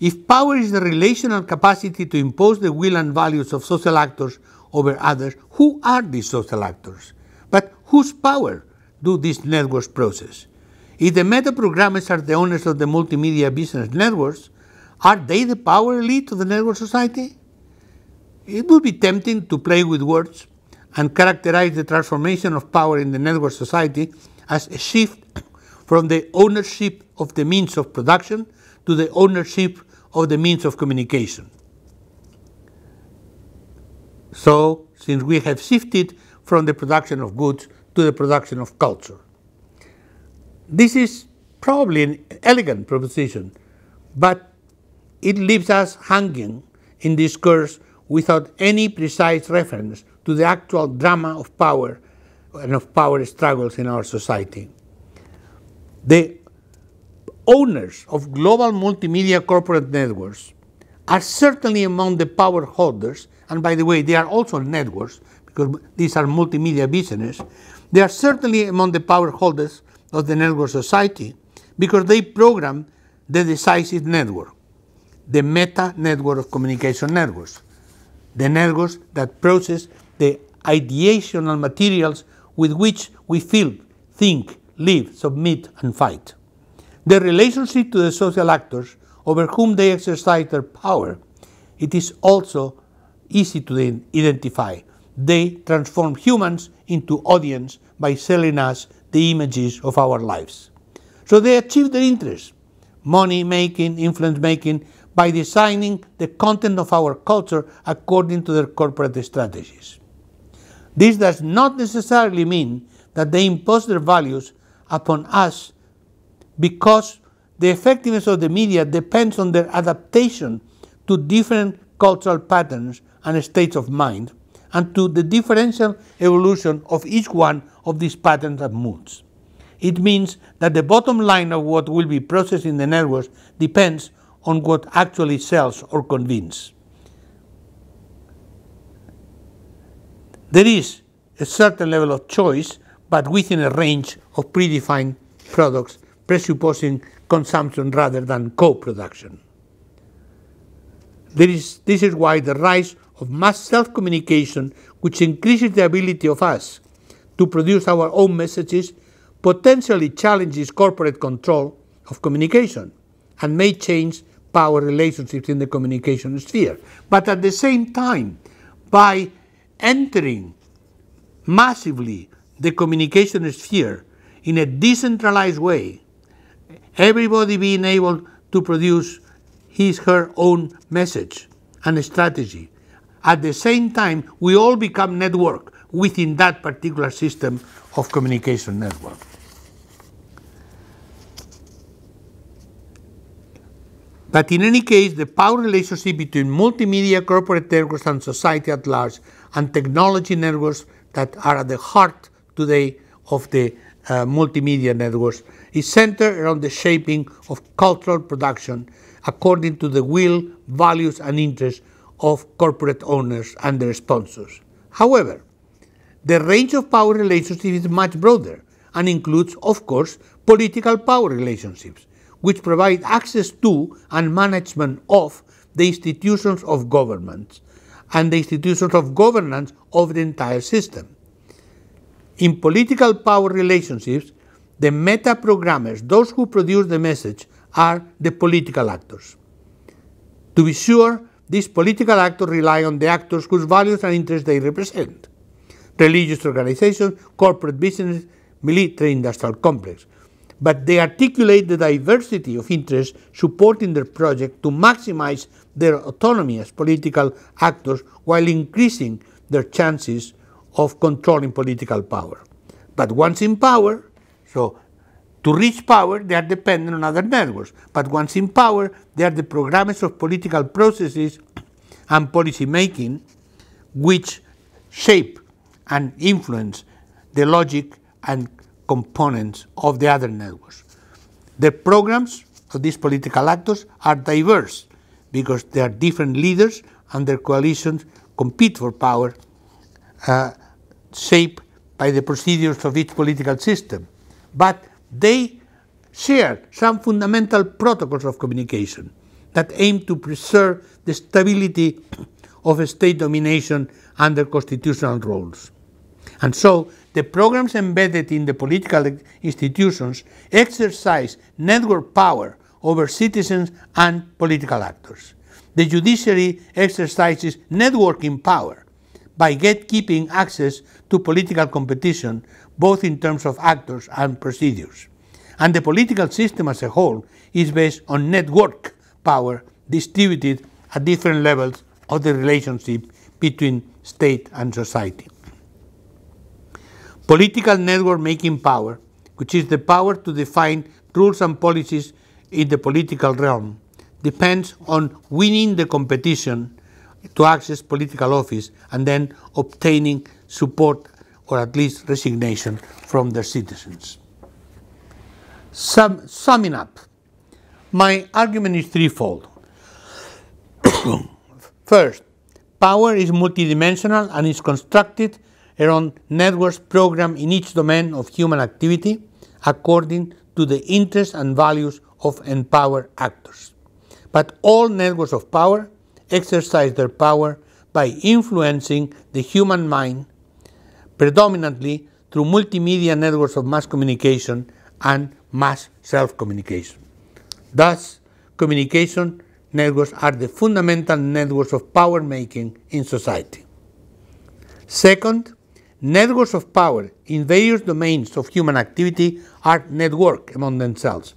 If power is the relational capacity to impose the will and values of social actors over others, who are these social actors? But whose power do these networks process? If the meta-programmers are the owners of the multimedia business networks, are they the power elite of the network society? It would be tempting to play with words and characterize the transformation of power in the network society as a shift from the ownership of the means of production to the ownership of the means of communication. So, since we have shifted from the production of goods to the production of culture. This is probably an elegant proposition, but it leaves us hanging in discourse without any precise reference to the actual drama of power and of power struggles in our society. The owners of global multimedia corporate networks are certainly among the power holders, and by the way, they are also networks, because these are multimedia business. They are certainly among the power holders of the network society, because they program the decisive network, the meta network of communication networks, the networks that process the ideational materials with which we feel, think, live, submit, and fight. The relationship to the social actors over whom they exercise their power, it is also easy to identify. They transform humans into audience by selling us the images of our lives. So they achieve their interests, money making, influence making, by designing the content of our culture according to their corporate strategies. This does not necessarily mean that they impose their values upon us, because the effectiveness of the media depends on their adaptation to different cultural patterns and states of mind, and to the differential evolution of each one of these patterns and moods. It means that the bottom line of what will be processed in the networks depends on what actually sells or convinces. There is a certain level of choice, but within a range of predefined products, presupposing consumption rather than co-production. This is why the rise of mass self-communication, which increases the ability of us to produce our own messages, potentially challenges corporate control of communication and may change power relationships in the communication sphere. But at the same time, by entering massively the communication sphere in a decentralized way, everybody being able to produce his, her own message and strategy. At the same time, we all become network within that particular system of communication network. But in any case, the power relationship between multimedia corporate networks and society at large, and technology networks that are at the heart today of the multimedia networks, is centered around the shaping of cultural production according to the will, values, and interests of corporate owners and their sponsors. However, the range of power relationships is much broader and includes, of course, political power relationships, which provide access to and management of the institutions of government and the institutions of governance of the entire system. In political power relationships, the meta-programmers, those who produce the message, are the political actors. To be sure, these political actors rely on the actors whose values and interests they represent. religious organizations, corporate business, military-industrial complex. But they articulate the diversity of interests supporting their project to maximize their autonomy as political actors while increasing their chances of controlling political power. But once in power, so to reach power, they are dependent on other networks. But once in power, they are the programmers of political processes and policy making which shape and influence the logic and components of the other networks. The programs of these political actors are diverse because there are different leaders and their coalitions compete for power, shaped by the procedures of each political system. But they share some fundamental protocols of communication that aim to preserve the stability of state domination under constitutional rules. And so, the programs embedded in the political institutions exercise network power over citizens and political actors. The judiciary exercises networking power by gatekeeping access to political competition, both in terms of actors and procedures. And the political system as a whole is based on network power distributed at different levels of the relationship between state and society. Political network making power, which is the power to define rules and policies in the political realm, depends on winning the competition to access political office and then obtaining support or at least resignation from their citizens. Summing up, my argument is threefold. First, power is multidimensional and is constructed around networks programmed in each domain of human activity according to the interests and values of empowered actors. But all networks of power exercise their power by influencing the human mind, predominantly through multimedia networks of mass communication and mass self-communication. Thus, communication networks are the fundamental networks of power making in society. Second, networks of power in various domains of human activity are networked among themselves.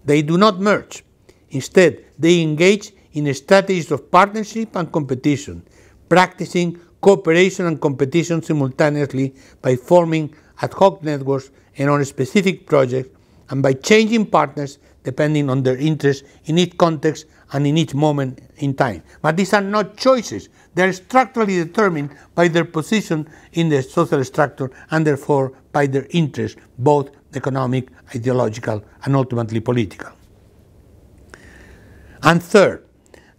They do not merge. Instead, they engage in strategies of partnership and competition, practicing cooperation and competition simultaneously by forming ad hoc networks and on specific projects, and by changing partners depending on their interests in each context and in each moment in time. But these are not choices. They are structurally determined by their position in the social structure and therefore by their interests, both economic, ideological, and ultimately political. And third,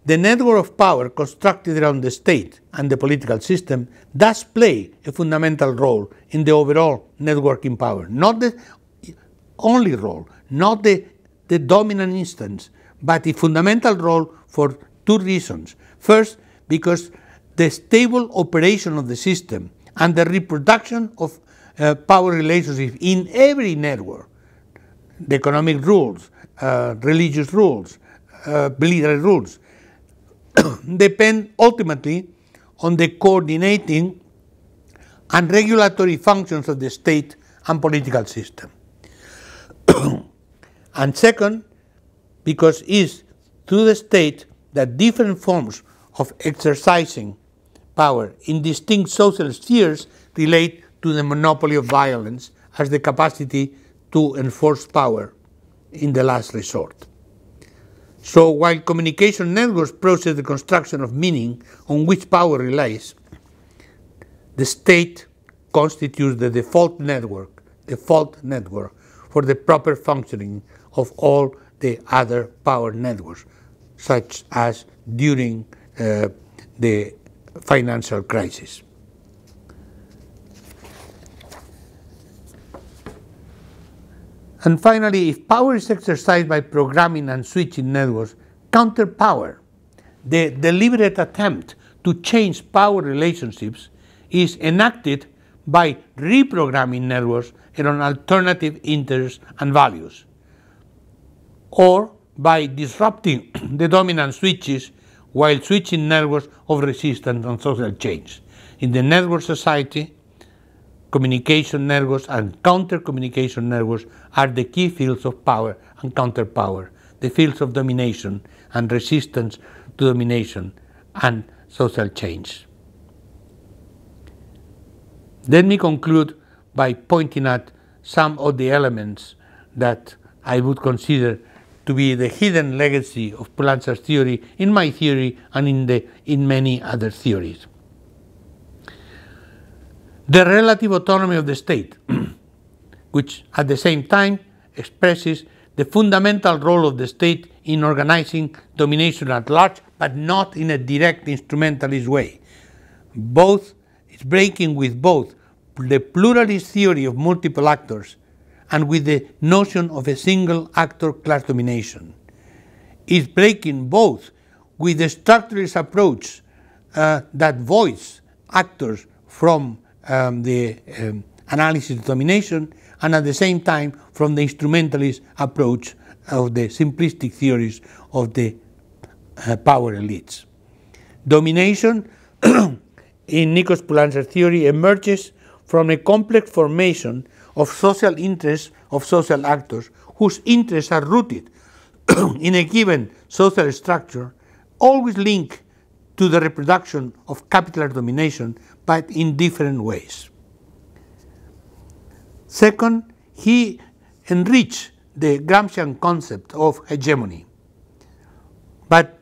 the network of power constructed around the state and the political system does play a fundamental role in the overall networking power. Not the only role, not the dominant instance, but a fundamental role for two reasons. First, because the stable operation of the system and the reproduction of power relationships in every network, the economic rules, religious rules, military rules, depend ultimately on the coordinating and regulatory functions of the state and political system. And second, because it's through the state that different forms of exercising power in distinct social spheres relate to the monopoly of violence as the capacity to enforce power in the last resort. So while communication networks process the construction of meaning on which power relies, the state constitutes the default network for the proper functioning of all the other power networks, such as during the financial crisis. And finally, if power is exercised by programming and switching networks, counterpower, the deliberate attempt to change power relationships, is enacted by reprogramming networks around alternative interests and values, or by disrupting the dominant switches while switching networks of resistance and social change. In the network society, communication networks and counter-communication networks are the key fields of power and counterpower, the fields of domination and resistance to domination and social change. Let me conclude by pointing out some of the elements that I would consider to be the hidden legacy of Poulantzer's theory in my theory and in many other theories. The relative autonomy of the state, which at the same time expresses the fundamental role of the state in organizing domination at large, but not in a direct instrumentalist way. It's breaking with both the pluralist theory of multiple actors and with the notion of a single actor class domination. It's breaking both with the structuralist approach that voids actors from the analysis of domination, and at the same time from the instrumentalist approach of the simplistic theories of the power elites. Domination in Nikos Poulantzer's theory emerges from a complex formation of social interests of social actors whose interests are rooted in a given social structure, always linked to the reproduction of capital domination, but in different ways. Second, he enriched the Gramscian concept of hegemony, but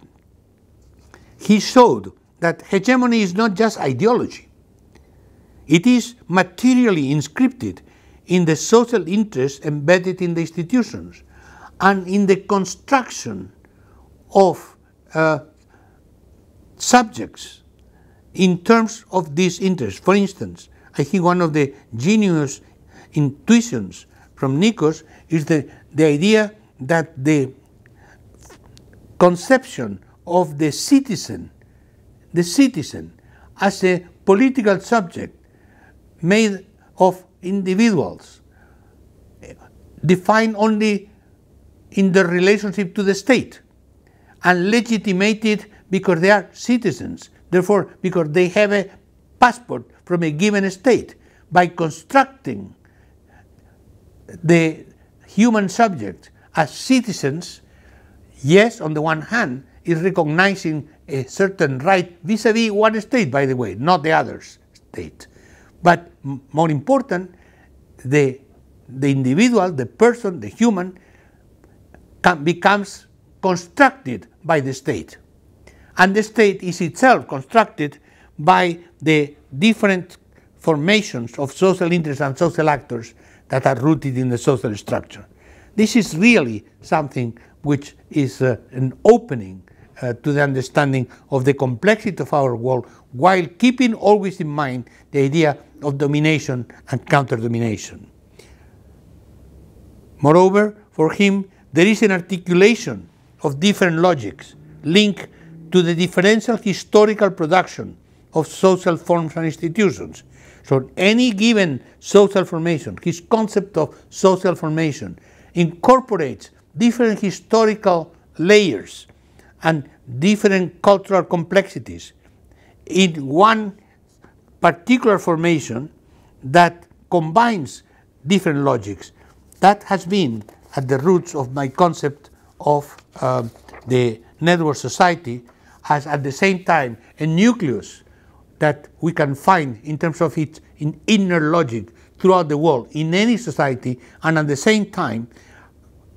he showed that hegemony is not just ideology. It is materially inscripted in the social interests embedded in the institutions and in the construction of subjects in terms of these interests. For instance, I think one of the genius intuitions from Nikos is the idea that the conception of the citizen as a political subject made of individuals, defined only in their relationship to the state, and legitimated because they are citizens, therefore because they have a passport from a given state. By constructing the human subject as citizens, yes, on the one hand, is recognizing a certain right vis-a-vis one state, by the way, not the other state. But more important, the individual, the person, the human, becomes constructed by the state. And the state is itself constructed by the different formations of social interests and social actors that are rooted in the social structure. This is really something which is an opening to the understanding of the complexity of our world, while keeping always in mind the idea of domination and counter-domination. Moreover, for him, there is an articulation of different logics linked to the differential historical production of social forms and institutions. So any given social formation, his concept of social formation, incorporates different historical layers and different cultural complexities in one particular formation that combines different logics. That has been at the roots of my concept of the network society as at the same time a nucleus that we can find in terms of its inner logic throughout the world in any society, and at the same time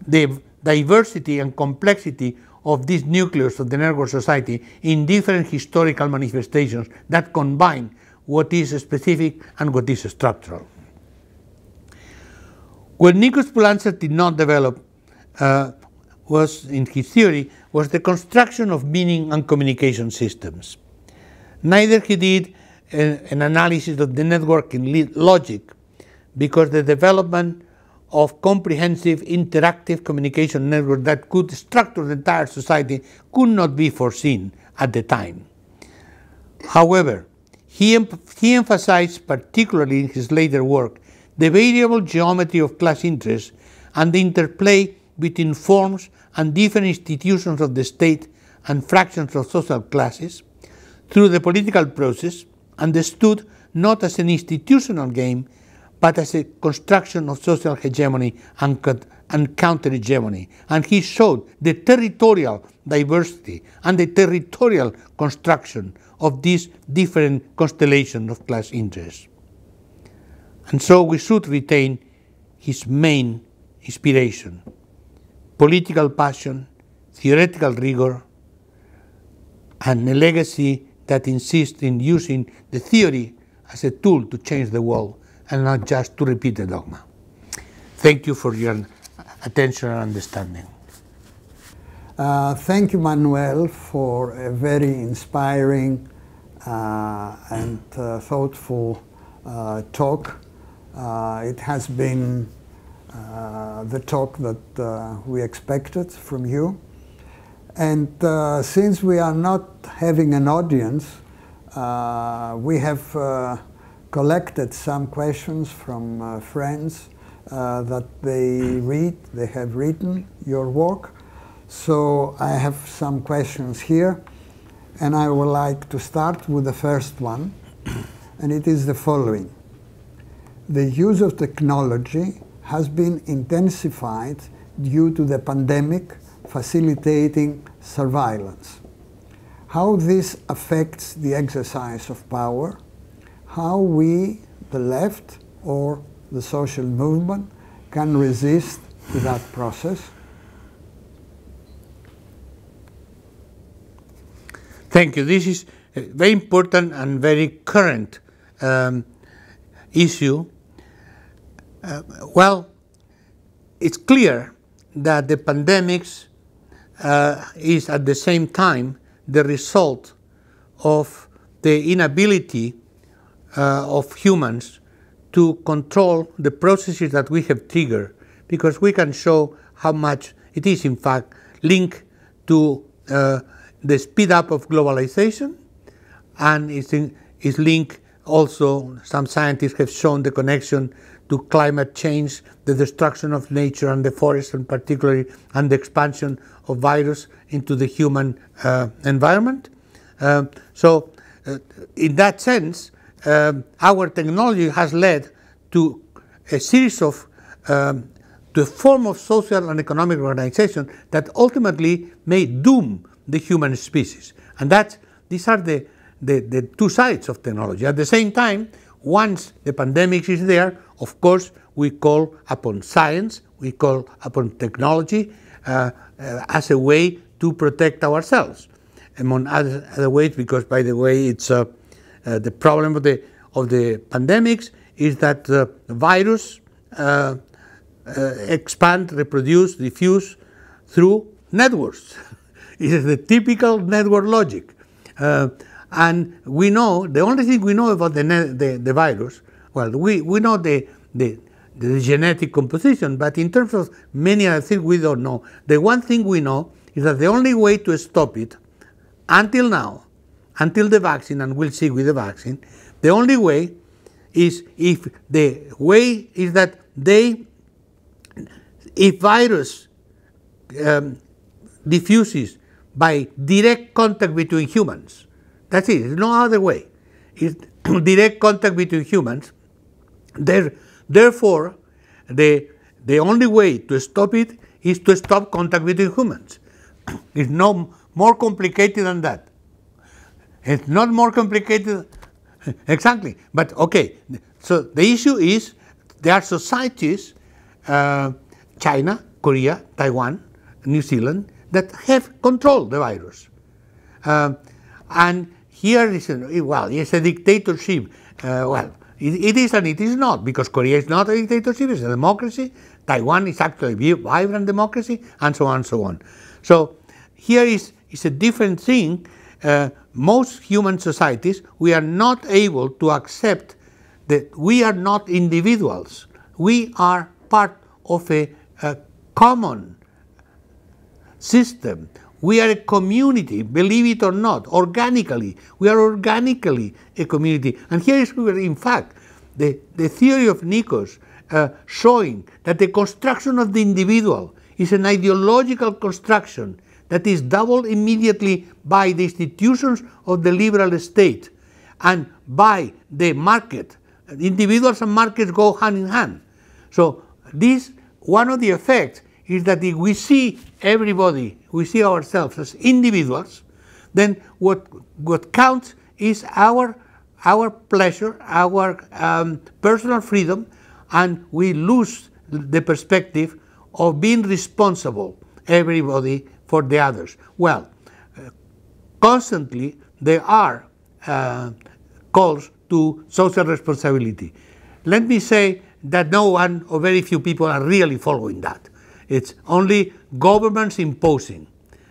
the diversity and complexity of this nucleus of the network society in different historical manifestations that combine what is specific and what is structural. What Nikos Poulantzers did not develop was, in his theory, was the construction of meaning and communication systems. Neither he did an analysis of the networking logic, because the development of comprehensive interactive communication network that could structure the entire society could not be foreseen at the time. However, he emphasized particularly in his later work the variable geometry of class interests and the interplay between forms and different institutions of the state and fractions of social classes through the political process, understood not as an institutional game but as a construction of social hegemony and counter-hegemony. And he showed the territorial diversity and the territorial construction of these different constellations of class interests. And so we should retain his main inspiration: political passion, theoretical rigor, and a legacy that insists in using the theory as a tool to change the world and not just to repeat the dogma. Thank you for your attention and understanding. Thank you, Manuel, for a very inspiring and thoughtful talk. It has been the talk that we expected from you. And since we are not having an audience, we have collected some questions from friends that they have written your work. So I have some questions here, and I would like to start with the first one, and it is the following. The use of technology has been intensified due to the pandemic facilitating surveillance. How this affects the exercise of power, how we, the left or the social movement, can resist to that process. Thank you. This is a very important and very current issue. Well, it's clear that the pandemics is at the same time the result of the inability of humans to control the processes that we have triggered, because we can show how much it is in fact linked to the speed up of globalization, and is linked also, some scientists have shown the connection to climate change, the destruction of nature and the forest in particular, and the expansion of virus into the human environment. So in that sense, our technology has led to a series of to a form of social and economic organization that ultimately may doom the human species. And these are the two sides of technology. At the same time, once the pandemic is there, of course, we call upon science, we call upon technology as a way to protect ourselves, among other ways, because, by the way, it's the problem of the pandemics is that the virus expand, reproduce, diffuse through networks. It is the typical network logic. And we know, the only thing we know about the virus, well, we know the genetic composition, but in terms of many other things we don't know. The one thing we know is that the only way to stop it, until now, until the vaccine, and we'll see with the vaccine, the only way is if virus diffuses by direct contact between humans. That's it. There's no other way. It's direct contact between humans. Therefore, the only way to stop it is to stop contact between humans. It's no more complicated than that. It's not more complicated. Exactly. But okay. So the issue is there are societies, China, Korea, Taiwan, New Zealand, that have controlled the virus. And here is it's a dictatorship. It is and it is not, because Korea is not a dictatorship, it's a democracy. Taiwan is actually a vibrant democracy, and so on and so on. So here is a different thing. Most human societies, we are not able to accept that we are not individuals. We are part of a common system. We are a community, believe it or not, organically. We are organically a community. And here is where, in fact, the theory of Nikos showing that the construction of the individual is an ideological construction that is doubled immediately by the institutions of the liberal state and by the market individuals and markets go hand in hand. So this, one of the effects is that if we see everybody, we see ourselves as individuals, then what counts is our pleasure, our personal freedom, and we lose the perspective of being responsible, everybody, for the others. Well, constantly there are calls to social responsibility. Let me say that no one or very few people are really following that. It's only governments imposing.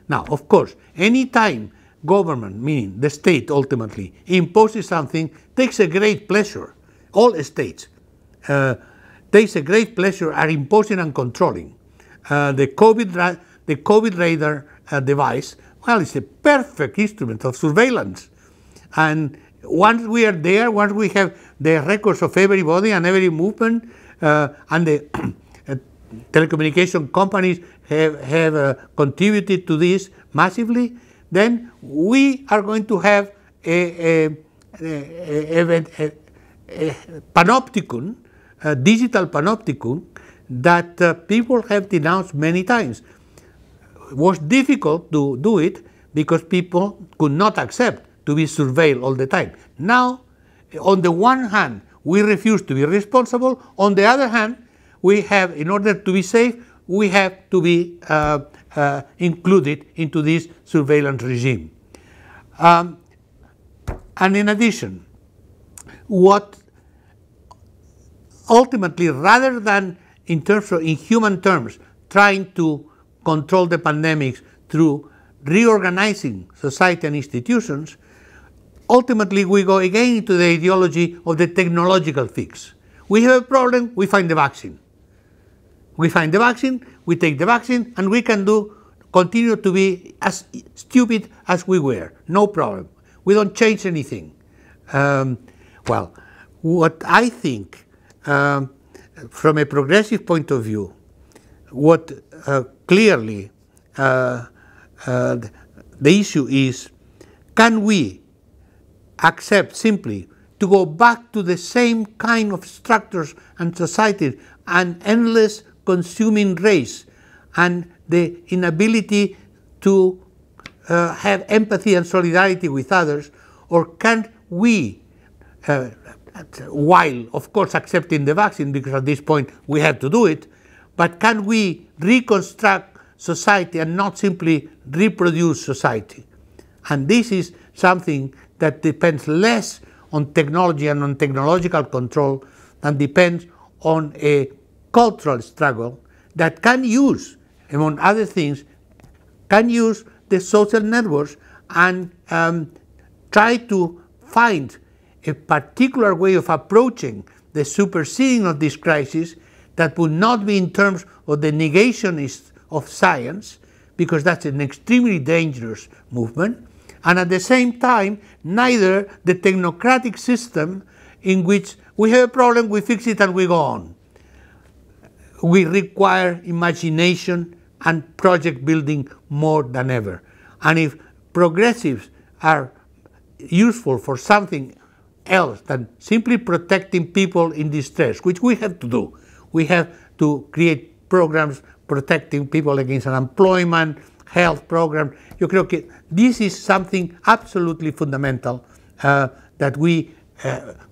Now, of course, any time government, meaning the state ultimately, imposes something, takes a great pleasure. All states takes a great pleasure at imposing and controlling. The COVID radar device, well, it's a perfect instrument of surveillance. And once we are there, once we have the records of everybody and every movement, and the telecommunication companies have contributed to this massively, then we are going to have a panopticon, a digital panopticon, that people have denounced many times. It was difficult to do it because people could not accept to be surveilled all the time. Now, on the one hand, we refuse to be responsible. On the other hand, we have, in order to be safe, we have to be included into this surveillance regime. And in addition, what ultimately, rather than in human terms, trying to control the pandemics through reorganizing society and institutions, ultimately we go again into the ideology of the technological fix. We have a problem, we find the vaccine. We find the vaccine, we take the vaccine, and we can continue to be as stupid as we were, no problem. We don't change anything. Well, what I think, from a progressive point of view, what clearly the issue is, can we accept simply to go back to the same kind of structures and societies and endless consuming race and the inability to have empathy and solidarity with others, or can we, while of course accepting the vaccine, because at this point we have to do it, but can we reconstruct society and not simply reproduce society? And this is something that depends less on technology and on technological control than depends on a cultural struggle that can use, among other things, can use the social networks and try to find a particular way of approaching the superseding of this crisis that would not be in terms of the negationists of science, because that's an extremely dangerous movement, and at the same time, neither the technocratic system in which we have a problem, we fix it and we go on. We require imagination and project building more than ever. And if progressives are useful for something else than simply protecting people in distress, which we have to do, we have to create programs protecting people against unemployment, health programs. Yo creo que this is something absolutely fundamental, that we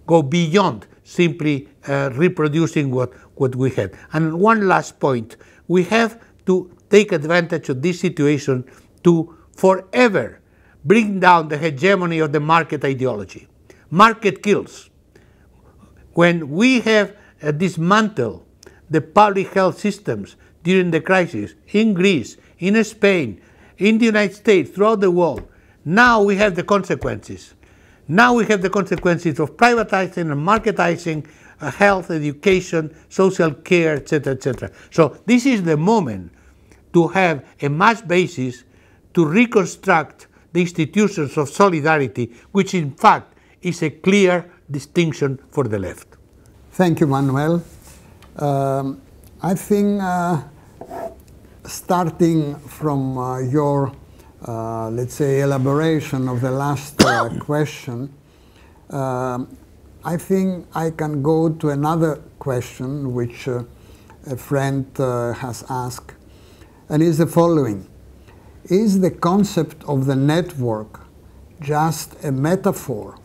go beyond simply reproducing what we have. And one last point, we have to take advantage of this situation to forever bring down the hegemony of the market ideology. Market kills. When we have dismantled the public health systems during the crisis in Greece, in Spain, in the United States, throughout the world, now we have the consequences. Now we have the consequences of privatizing and marketizing health, education, social care, etc., etc. So this is the moment to have a mass basis to reconstruct the institutions of solidarity, which in fact is a clear distinction for the left. Thank you, Manuel. I think starting from your, let's say, elaboration of the last question, I think I can go to another question which a friend has asked, and is the following. Is the concept of the network just a metaphor,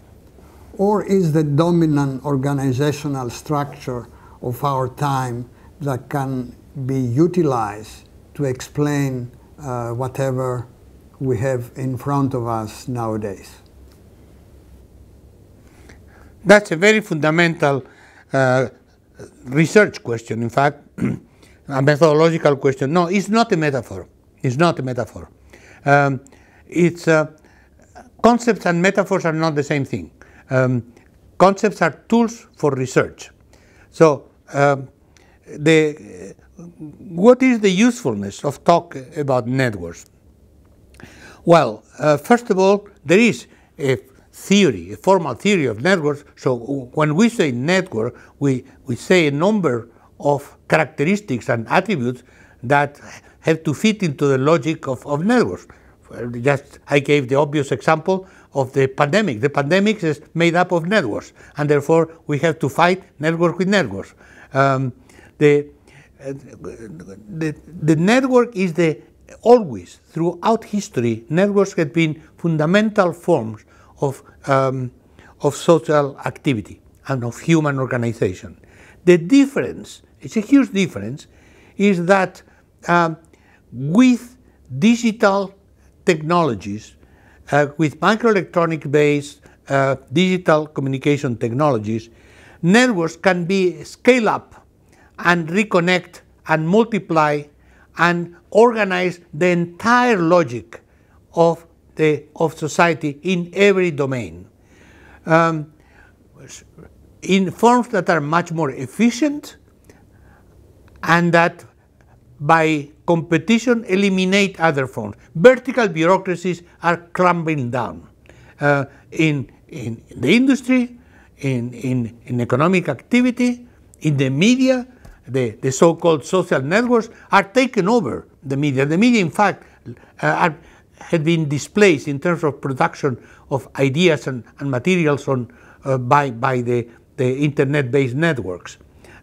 or is the dominant organizational structure of our time that can be utilized to explain whatever we have in front of us nowadays? That's a very fundamental research question, in fact, a methodological question. No, it's not a metaphor. It's not a metaphor. Concepts and metaphors are not the same thing. Concepts are tools for research. So, what is the usefulness of talk about networks? Well, first of all, there is a theory, a formal theory of networks. So when we say network, we say a number of characteristics and attributes that have to fit into the logic of networks. Just I gave the obvious example of the pandemic. The pandemic is made up of networks, and therefore we have to fight network with networks. The network is always throughout history, networks have been fundamental forms of social activity and of human organization. The difference, it's a huge difference, is that with digital technologies, with microelectronic based digital communication technologies, networks can be scaled up and reconnect and multiply and organize the entire logic of society in every domain, in forms that are much more efficient and that by competition eliminate other forms. Vertical bureaucracies are crumbling down in the industry, in economic activity, in the media. The so-called social networks are taking over the media. The media, in fact, had been displaced in terms of production of ideas and materials by the internet-based networks.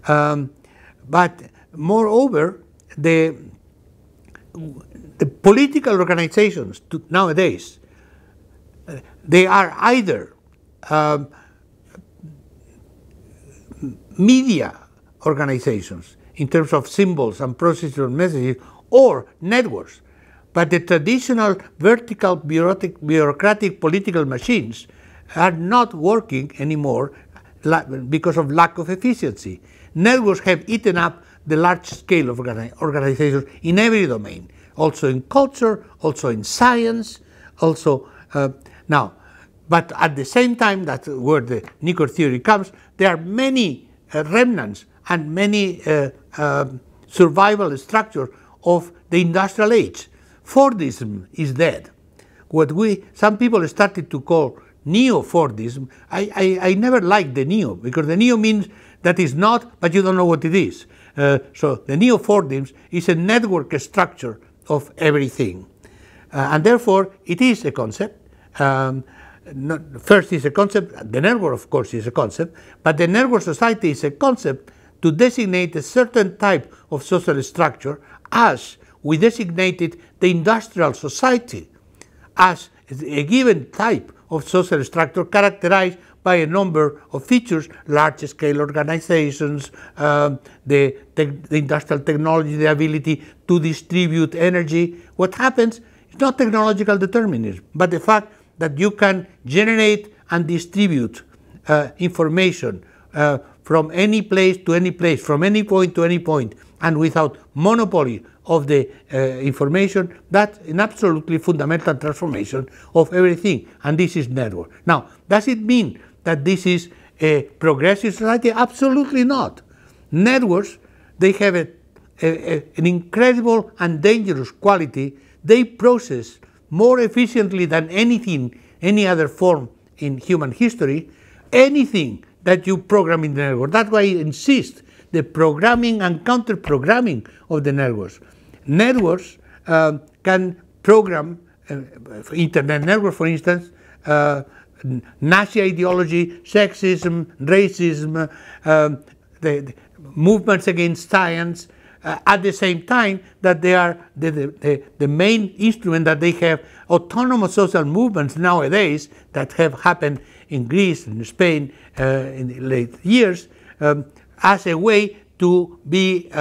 But moreover, the political organizations nowadays, they are either media organizations in terms of symbols and procedural messages, or networks. But the traditional vertical bureaucratic political machines are not working anymore because of lack of efficiency. Networks have eaten up the large scale of organizations in every domain, also in culture, also in science, also now. But at the same time, that's where the Nicker theory comes, there are many remnants and many survival structures of the industrial age. Fordism is dead. What some people started to call neo-Fordism, I never liked the neo, because the neo means that is not, but you don't know what it is. So the neo-Fordism is a network structure of everything. And therefore, it is a concept. First is a concept, the network of course is a concept, but the network society is a concept to designate a certain type of social structure, as we designated the industrial society as a given type of social structure characterized by a number of features: large-scale organizations, the industrial technology, the ability to distribute energy. What happens is not technological determinism, but the fact that you can generate and distribute information from any place to any place, from any point to any point, and without monopoly of the information. That's an absolutely fundamental transformation of everything, and this is network. Now, does it mean that this is a progressive society? Absolutely not. Networks, they have an incredible and dangerous quality. They process more efficiently than any other form in human history, anything that you program in the network. That's why I insist the programming and counter-programming of the networks. Networks can program, internet network, for instance, Nazi ideology, sexism, racism, the movements against science, at the same time that they are the main instrument that they have autonomous social movements nowadays that have happened in Greece and Spain in the late years as a way to be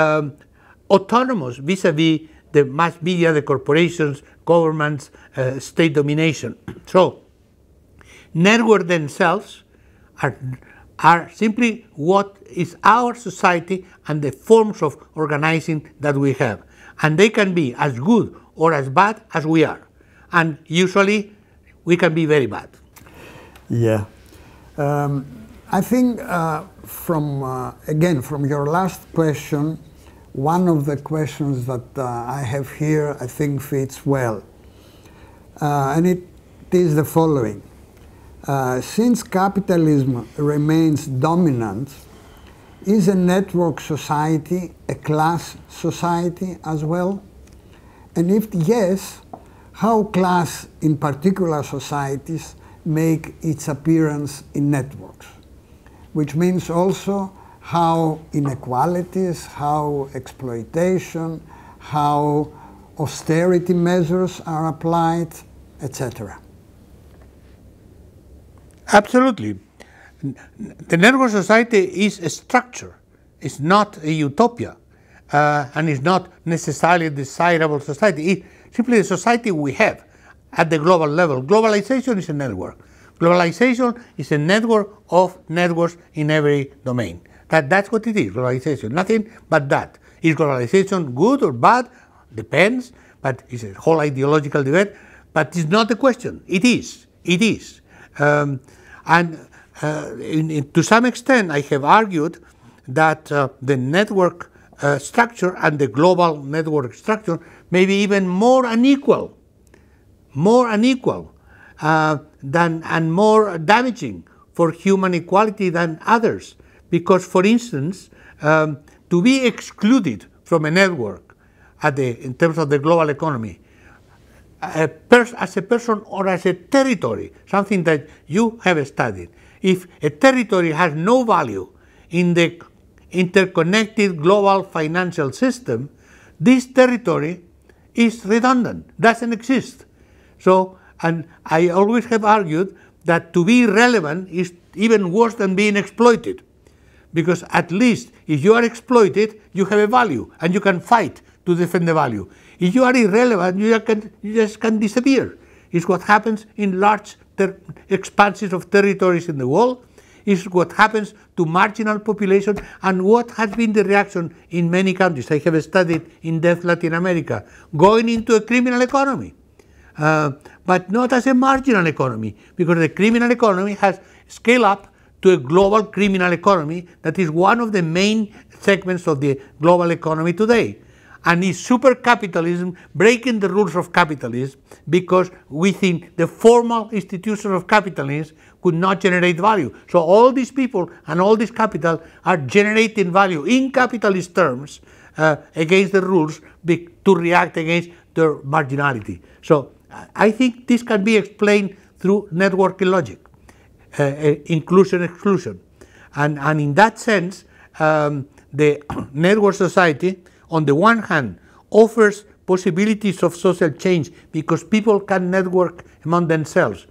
autonomous vis-a-vis the mass media, the corporations, governments, state domination. So networks themselves are simply what is our society and the forms of organizing that we have. And they can be as good or as bad as we are. And usually we can be very bad. Yeah. I think again, from your last question, one of the questions that I have here, I think fits well. And it is the following. Since capitalism remains dominant, is a network society a class society as well? And if yes, how class in particular societies make its appearance in networks? Which means also how inequalities, how exploitation, how austerity measures are applied, etc. Absolutely. The network society is a structure. It's not a utopia, and it's not necessarily a desirable society. It's simply a society we have at the global level. Globalization is a network. Globalization is a network of networks in every domain. That's what it is, globalization. Nothing but that. Is globalization good or bad? Depends, but it's a whole ideological debate. But it's not the question. It is. It is. To some extent, I have argued that the network structure and the global network structure may be even more unequal and more damaging for human equality than others. Because, for instance, to be excluded from a network in terms of the global economy, as a person or as a territory, something that you have studied, if a territory has no value in the interconnected global financial system, this territory is redundant, doesn't exist. So, and I always have argued that to be relevant is even worse than being exploited. Because at least if you are exploited, you have a value and you can fight to defend the value. If you are irrelevant, you just can disappear. It's what happens in large expanses of territories in the world. It's what happens to marginal population and what has been the reaction in many countries. I have studied in depth Latin America, going into a criminal economy, but not as a marginal economy, because the criminal economy has scaled up to a global criminal economy that is one of the main segments of the global economy today. And is super capitalism breaking the rules of capitalism because within the formal institution of capitalism could not generate value. So all these people and all this capital are generating value in capitalist terms against the rules to react against their marginality. So I think this can be explained through network logic. Inclusion, exclusion. And in that sense, the network society, on the one hand, offers possibilities of social change because people can network among themselves,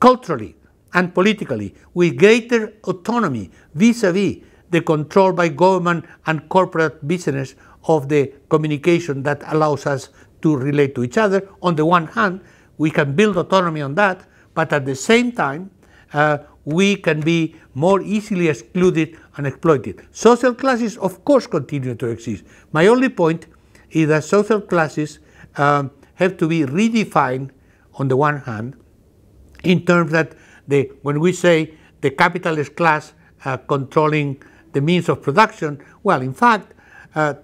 culturally and politically, with greater autonomy vis-a-vis the control by government and corporate business of the communication that allows us to relate to each other. On the one hand, we can build autonomy on that, but at the same time, we can be more easily excluded and exploited. Social classes, of course, continue to exist. My only point is that social classes have to be redefined on the one hand, in terms that when we say the capitalist class controlling the means of production, well, in fact,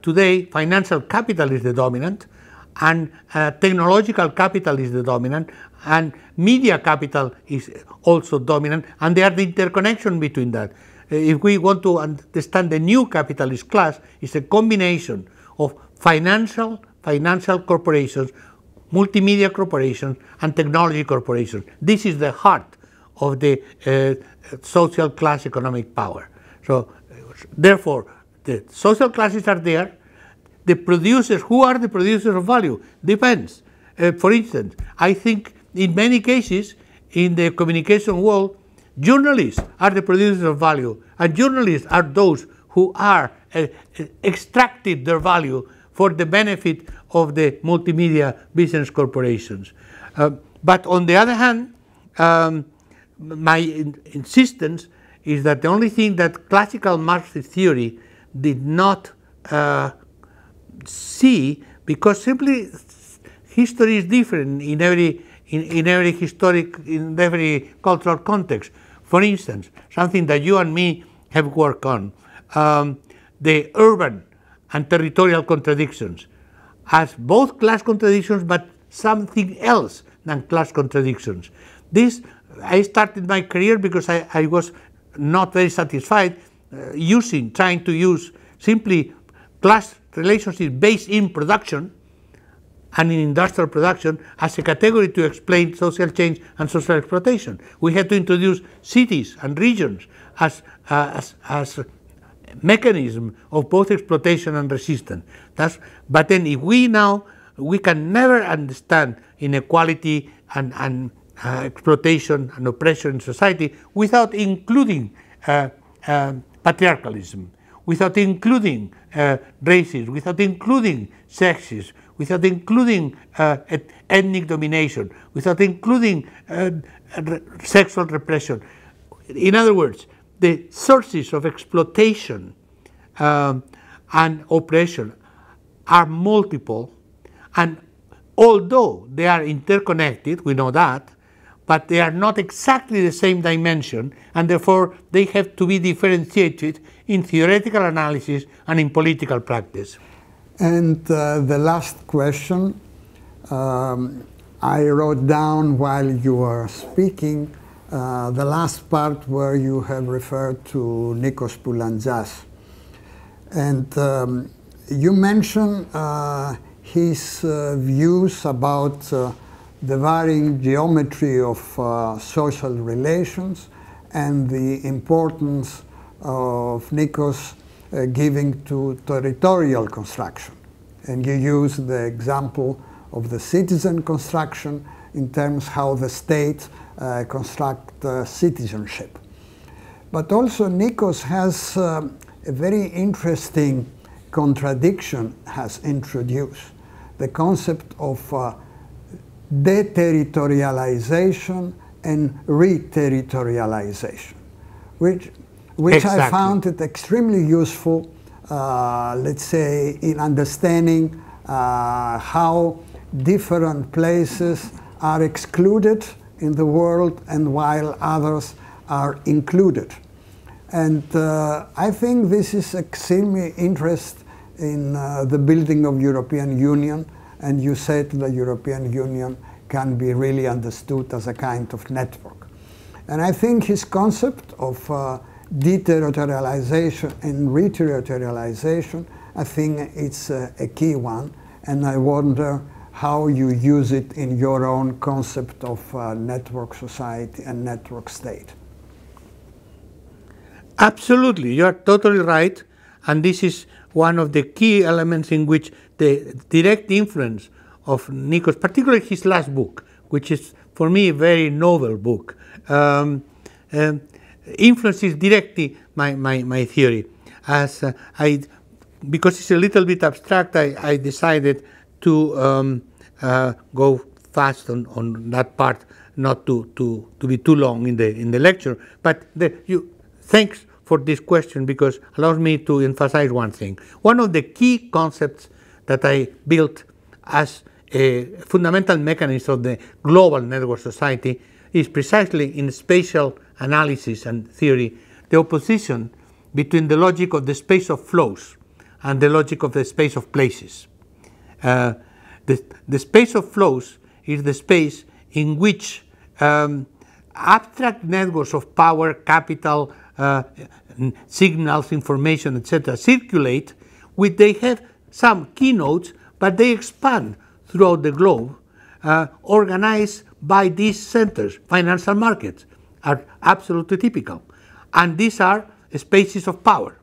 today financial capital is the dominant, and technological capital is the dominant, and media capital is also dominant, and they are the interconnection between that. If we want to understand the new capitalist class, it's a combination of financial corporations, multimedia corporations, and technology corporations. This is the heart of the social class economic power. So, therefore, the social classes are there. The producers, who are the producers of value? Depends. For instance, I think in many cases in the communication world, journalists are the producers of value, and journalists are those who are extracted their value for the benefit of the multimedia business corporations. But on the other hand, my insistence is that the only thing that classical Marxist theory did not see, because simply history is different in every in every cultural context. For instance, something that you and me have worked on, the urban and territorial contradictions, as both class contradictions, but something else than class contradictions. This, I started my career because I was not very satisfied trying to use simply class relationships based in production and in industrial production as a category to explain social change and social exploitation. We had to introduce cities and regions as mechanism of both exploitation and resistance. But then if we can never understand inequality and exploitation and oppression in society without including patriarchalism, without including racism, without including sexism, without including ethnic domination, without including sexual repression. In other words, the sources of exploitation and oppression are multiple, and although they are interconnected, we know that, but they are not exactly the same dimension, and therefore they have to be differentiated in theoretical analysis and in political practice. And the last question, I wrote down while you were speaking the last part where you have referred to Nikos Poulantzas. And you mentioned his views about the varying geometry of social relations and the importance of Nikos giving to territorial construction. And you use the example of the citizen construction in terms how the state construct citizenship. But also Nikos has a very interesting contradiction has introduced, the concept of deterritorialization and reterritorialization, which exactly. I found it extremely useful, let's say, in understanding how different places are excluded in the world and while others are included. And I think this is extremely interesting in the building of European Union, and you said the European Union can be really understood as a kind of network. And I think his concept of deterritorialization and reterritorialization, I think it's a key one, and I wonder how you use it in your own concept of network society and network state. Absolutely, you are totally right, and this is one of the key elements in which the direct influence of Nikos, particularly his last book, which is for me a very novel book, influences directly my theory. As because it's a little bit abstract, I decided to go fast on that part, not to be too long in the lecture. But thanks for this question, because it allows me to emphasize one thing. One of the key concepts that I built as a fundamental mechanism of the global network society is precisely in spatial analysis and theory, the opposition between the logic of the space of flows and the logic of the space of places. The space of flows is the space in which abstract networks of power, capital, signals, information, etc. circulate, which they have some keynotes, but they expand throughout the globe, organized by these centers, financial markets, are absolutely typical. And these are spaces of power.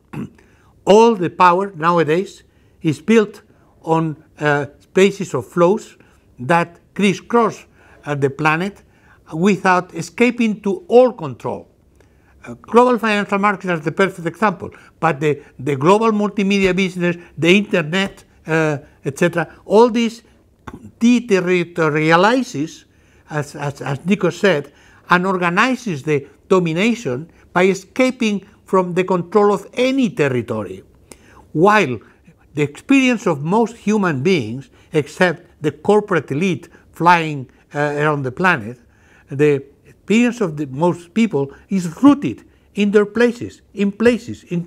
All the power nowadays is built on spaces of flows that crisscross the planet without escaping to all control. Global financial markets are the perfect example, but the global multimedia business, the internet, etc., all this deterritorializes, as Nico said, and organizes the domination by escaping from the control of any territory. While the experience of most human beings, except the corporate elite flying around the planet, the experience of the most people is rooted in their places, in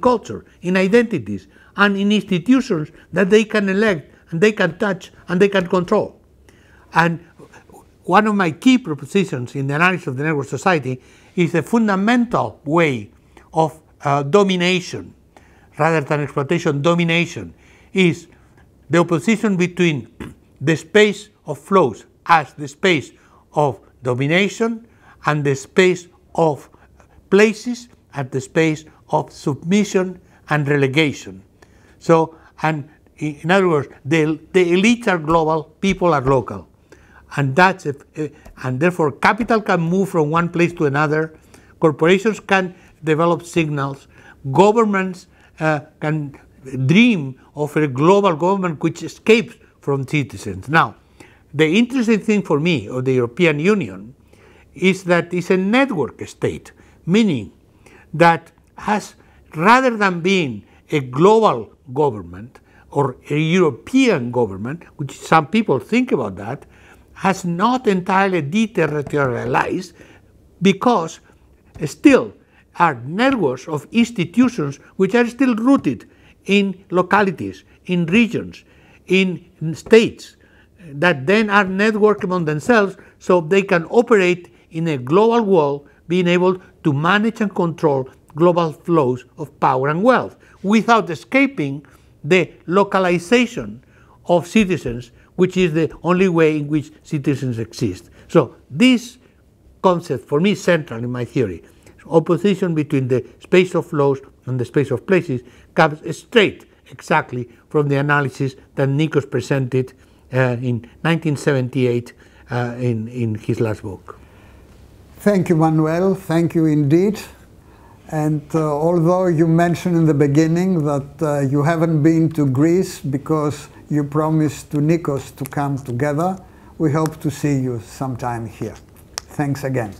culture, in identities, and in institutions that they can elect, and they can touch, and they can control. And one of my key propositions in the analysis of the network society is a fundamental way of domination, rather than exploitation, domination, is the opposition between the space of flows as the space of domination and the space of places at the space of submission and relegation. So, and in other words, the elites are global, people are local. And that's and therefore capital can move from one place to another, corporations can develop signals, governments can dream of a global government which escapes from citizens. Now, the interesting thing for me of the European Union is that it's a network state, meaning that has, rather than being a global government or a European government, which some people think about that, has not entirely deterritorialized, because still are networks of institutions which are still rooted in localities, in regions, in states, that then are networked among themselves so they can operate in a global world, being able to manage and control global flows of power and wealth without escaping the localization of citizens, which is the only way in which citizens exist. So this concept for me is central in my theory. Opposition between the space of flows and the space of places comes straight exactly from the analysis that Nikos presented in 1978 in his last book. Thank you, Manuel. Thank you indeed. And although you mentioned in the beginning that you haven't been to Greece because you promised to Nikos to come together, we hope to see you sometime here. Thanks again.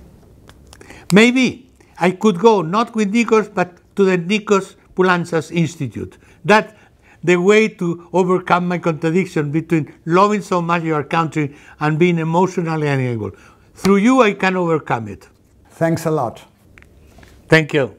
Maybe I could go not with Nikos but to the Nikos Poulantzas Institute. That's the way to overcome my contradiction between loving so much your country and being emotionally unable. Through you I can overcome it. Thanks a lot. Thank you.